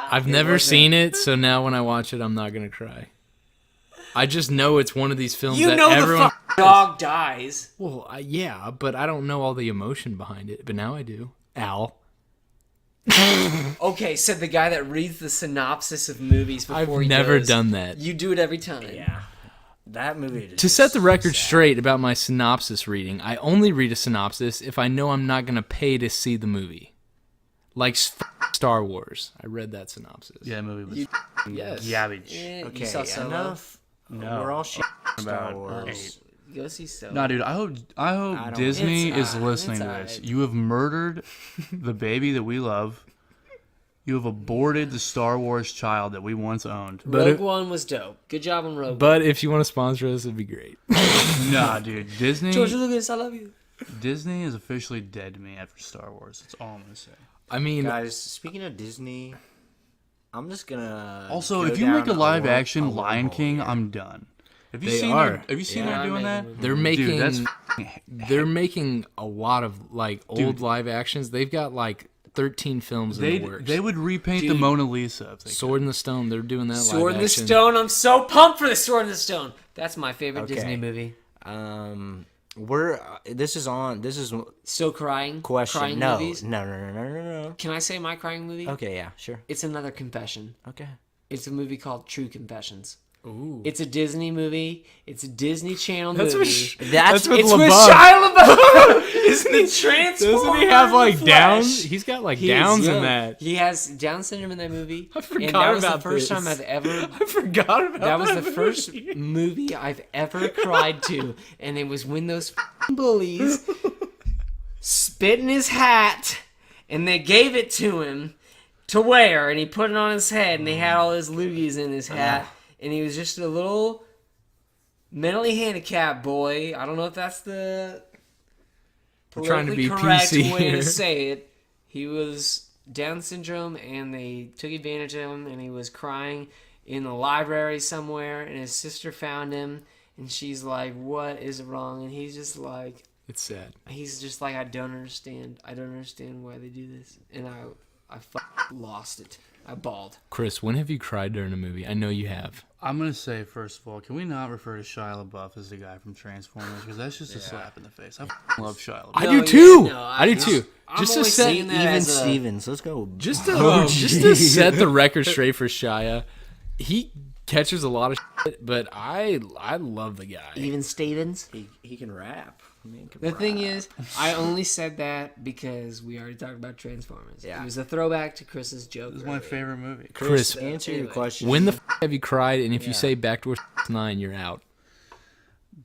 I've never seen it, so now when I watch it, I'm not gonna cry. I just know it's one of these films "You that know everyone. the dog dies." Well, yeah, but I don't know all the emotion behind it. But now I do. Al. Okay, said the guy that reads the synopsis of movies before I've he never goes. done that. You do it every time. Yeah. That movie. Is To set the record sad. straight about my synopsis reading, I only read a synopsis if I know I'm not gonna pay to see the movie. Like Star Wars. I read that synopsis. Yeah, that movie was Yes. garbage. Eh, Okay, you saw Solo? enough. No. We're all shit. Star About Wars. Go see Solo. Nah, dude, I hope don't- Disney It's, is listening it's to this. alright. You have murdered the baby that we love. You have aborted the Star Wars child that we once owned. But Rogue it- One was dope. Good job on Rogue One. But if you want to sponsor us, it'd be great. Nah, dude, Disney George Lucas, I love you. Disney is officially dead to me after Star Wars. That's all I'm gonna say. I mean, Guys, speaking of Disney, I'm just gonna. Also, go if you make a down live worm- action a Lion wormhole King, here. I'm done. Have you They seen are. Them, have you seen Yeah, them I'm doing that? making they're making Dude, that's they're making a lot of like old live actions. They've got like 13 films in the works. they would repaint the Dude. Mona Lisa if they Sword in the Stone. They're doing that. Sword in live the action. Stone. I'm so pumped for the Sword in the Stone. That's my favorite Okay. Disney movie. We're. This is Still crying. question. Crying No, movies. no. Can I say my crying movie? Okay, yeah, sure. It's another confession. Okay. It's a movie called True Confessions. Ooh. It's a Disney movie. It's a Disney Channel That's movie. what. That's with It's with LaBeouf. Shia LaBeouf. Isn't he transformed? Doesn't he have like in the Downs? flesh? He's got like He is Downs in young. that. He has Down syndrome in that movie. I forgot and that was about the first this. time I've ever. I forgot about That was the movie. first movie I've ever cried to, and it was when those bullies spit in his hat, and they gave it to him to wear, and he put it on his head, and they had all his loogies in his hat, and he was just a little mentally handicapped boy. I don't know if that's the We're trying to politically be correct PC way here. to say it. He was Down syndrome, and they took advantage of him, and he was crying in the library somewhere, and his sister found him, and she's like, "What is wrong?" And he's just like, I don't understand. I don't understand why they do this, and I lost it. I bawled. Chris, when have you cried during a movie? I know you have. I'm gonna say first of all, can we not refer to Shia LaBeouf as the guy from Transformers? Because that's just a slap in the face. I love Shia LaBeouf. I No, do yeah, too. no, I do too. I'm Just to only set saying that Even as a- Stevens. Let's go. just to set the record straight for Shia, he catches a lot of shit, but I love the guy. Even Stevens. He can rap. I mean, The thing is, I only said that because we already talked about Transformers. Yeah. It was a throwback to Chris's joke. This is my favorite movie. Chris, answer your anyway. question. when the have you cried? And if you say Backdoor 9, you're out.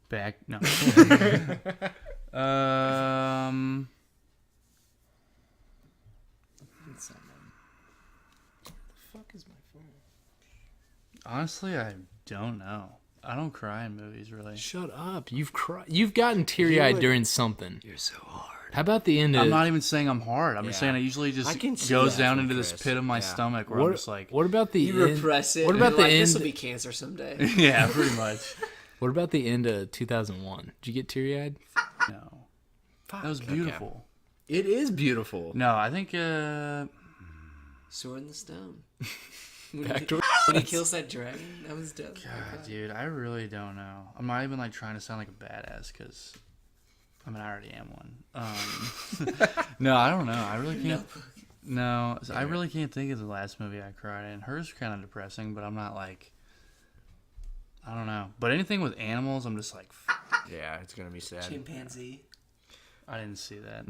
Back no. Honestly, I don't know. I don't cry in movies really. Shut up. You've cried. You've gotten teary-eyed during something. You're so hard. How about the end of I'm not even saying I'm hard. I'm just saying it usually I just can see goes that down from into this Chris. pit of my Yeah. stomach where I'm just like, What about the You end? repress it. What and about you're the like, end? This will be cancer someday. yeah, pretty much. What about the end of 2001? Did you get teary-eyed? No, that was beautiful. It is beautiful. No, I think Sword in the Stone. Backdoor. When he kills that dragon, that was dope. God, dude, I really don't know. I'm not even like trying to sound like a badass because, I mean, I already am one. No, I don't know. I really can't. No, I really can't think of the last movie I cried in. Hers kind of depressing, but I'm not like, I don't know. But anything with animals, I'm just like, Yeah, it's gonna be sad. Chimpanzee. I didn't see that.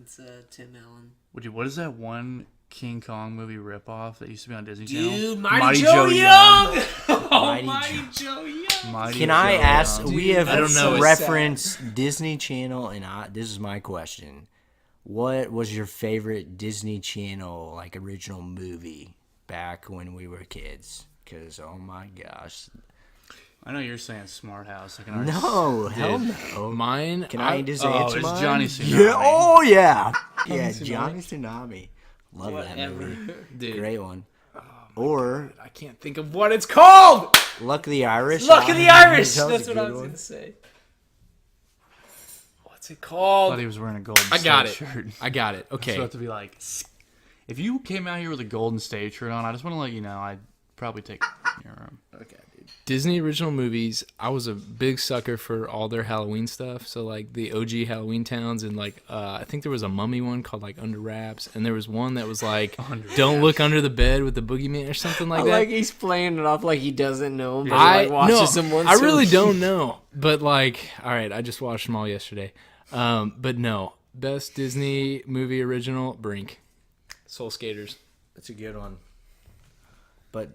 It's Tim Allen. What is that one King Kong movie ripoff that used to be on Disney Channel? Dude, Mighty Joe Young! Oh, Mighty Joe Young! Mighty Can Joe I ask? Young. We have I don't know, it's referenced Disney Channel, and this is my question: what was your favorite Disney Channel like original movie back when we were kids? Because oh my gosh, I know you're saying Smart House. I can already no, hell no. Mine. Can I just Oh, answer it's mine? Johnny Tsunami. Yeah. Oh yeah. Yeah, Johnny Tsunami. Love that Whatever. movie. Dude, Great one. Or I can't think of what it's called. Luck of the Irish. Luck of the Irish! That was That's a what I good was one. going to say. What's it I called? thought he was wearing a Golden I got State it. shirt. I got it. It's Okay. about to be like, if you came out here with a Golden State shirt on, I just want to let you know I'd probably take your room. Okay, dude. Disney original movies. I was a big sucker for all their Halloween stuff. So like the OG Halloween towns, and like I think there was a mummy one called like Under Wraps, and there was one that was like Don't Look Under the Bed with the Boogeyman or something like that. Like he's playing it off like he doesn't know him, but he like watches him once I a really week. don't know. But like, all right, I just watched them all yesterday. But no, best Disney movie original, Brink, Soul Skaters. That's a good one. But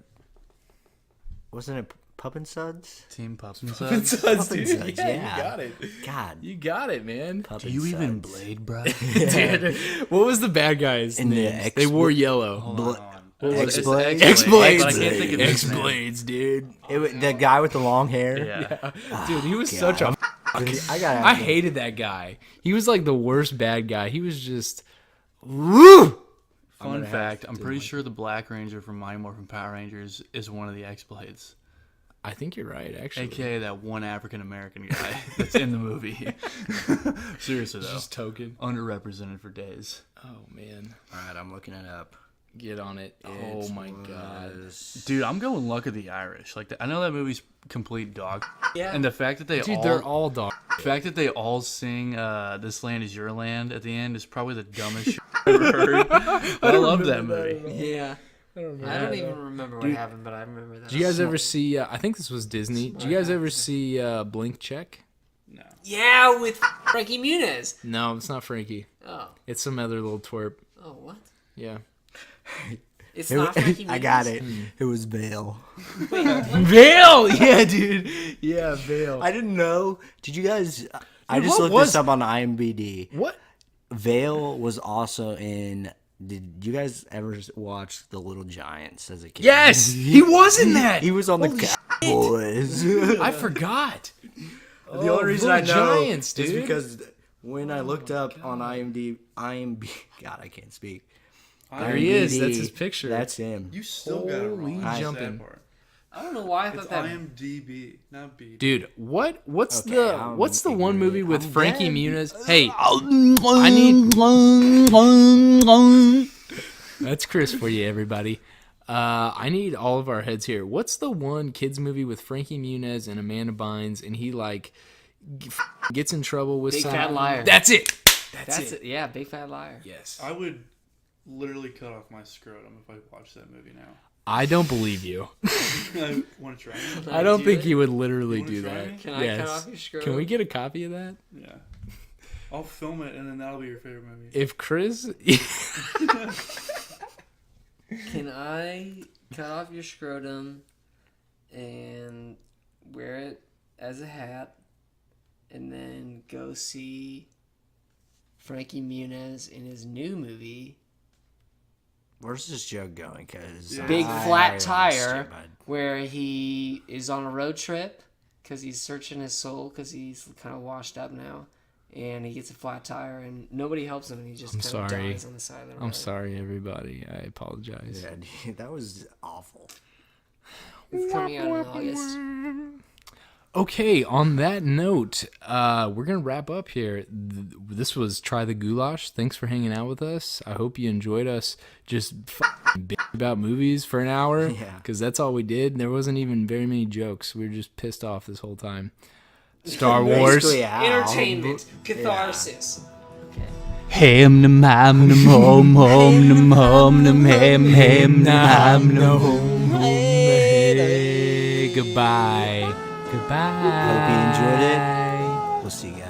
wasn't it Puppin Suds? Team Pups and Puppin Suds, dude. Suds, Yeah, yeah. you got it. God. You got it, man. Puppin Do you even Suds. blade, bro? Dude, what was the bad guys' In the names? They wore yellow. Hold on. What was it? X-Blades. X-Blades. But I can't think of his name. X-Blades, dude. The guy with the long hair. Yeah. Dude, he was such a. I I hated that guy. He was like the worst bad guy. He was just. Woo! Fun fact, I'm pretty sure the Black Ranger from Mighty Morphin Power Rangers is one of the X-Blades. I think you're right, actually. AKA that one African-American guy that's in the movie. Seriously, though. Just token. Underrepresented for days. Oh, man. All right, I'm looking it up. Get on it. Oh, my God. Dude, I'm going Luck of the Irish. Like, I know that movie's complete dog. Yeah. And the fact that Dude, they're all dog. the fact that they all sing "This Land Is Your Land" at the end is probably the dumbest shit I've ever heard. But I love that movie. Yeah. I don't even remember what happened, but I remember that. Did you guys ever see, I think this was Disney. Did you guys ever see Blink Check? Yeah, with Frankie Muniz. No, it's not Frankie. Oh. It's some other little twerp. Oh, what? Yeah. It's not Frankie Muniz. I got it. It was Vale. Vale! Yeah, dude. Yeah, Vale. I didn't know. Did you guys? I just what looked was- this up on IMDb. What? Vale was also in. Did you guys ever watch The Little Giants as a kid? Yes! He was in that! He was on the Cowboys. I forgot. The only reason I Little know Giants, is dude. because when I looked up on IMDb, God, I can't speak. There he is. That's IMDb, his picture. That's him. You still got it Holy wrong. jumping. I don't know why I It's thought that. IMDb, not B. Dude, what's Okay, the I'm what's the one ignorant. movie with I'm Frankie dead. Muniz? Hey, I need. That's Chris for you, everybody. I need all of our heads here. What's the one kids movie with Frankie Muniz and Amanda Bynes, and he like gets in trouble with Big some- Fat Liar. That's it. That's That's it. it. Yeah, Big Fat Liar. Yes. I would literally cut off my scrotum if I watched that movie now. I don't believe you. I want to try it. I don't do think it? you would literally You wanna do try that. me? Can I cut off your scrotum? Can we get a copy of that? Yeah. I'll film it and then that'll be your favorite movie. If Chris, Can I cut off your scrotum and wear it as a hat and then go see Frankie Muniz in his new movie, Where's this joke going? Cause Big I Flat lost Tire, it, bud. where he is on a road trip because he's searching his soul because he's kind of washed up now. And he gets a flat tire, and nobody helps him, and he just I'm kind of sorry. dies on the side of the road. I'm sorry, everybody. I apologize. Yeah, dude, that was awful. It's coming out in August. Okay, on that note, we're going to wrap up here. This was Try the Goulash. Thanks for hanging out with us. I hope you enjoyed us just bitching about movies for an hour. Yeah. Because that's all we did. There wasn't even very many jokes. We were just pissed off this whole time. Star Wars. Basically, how? Entertainment, catharsis. Ham nam ham nam hom hom nam hom nam ham ham nam nam hom. Hey, goodbye. Goodbye. Hope you enjoyed it. We'll see you guys.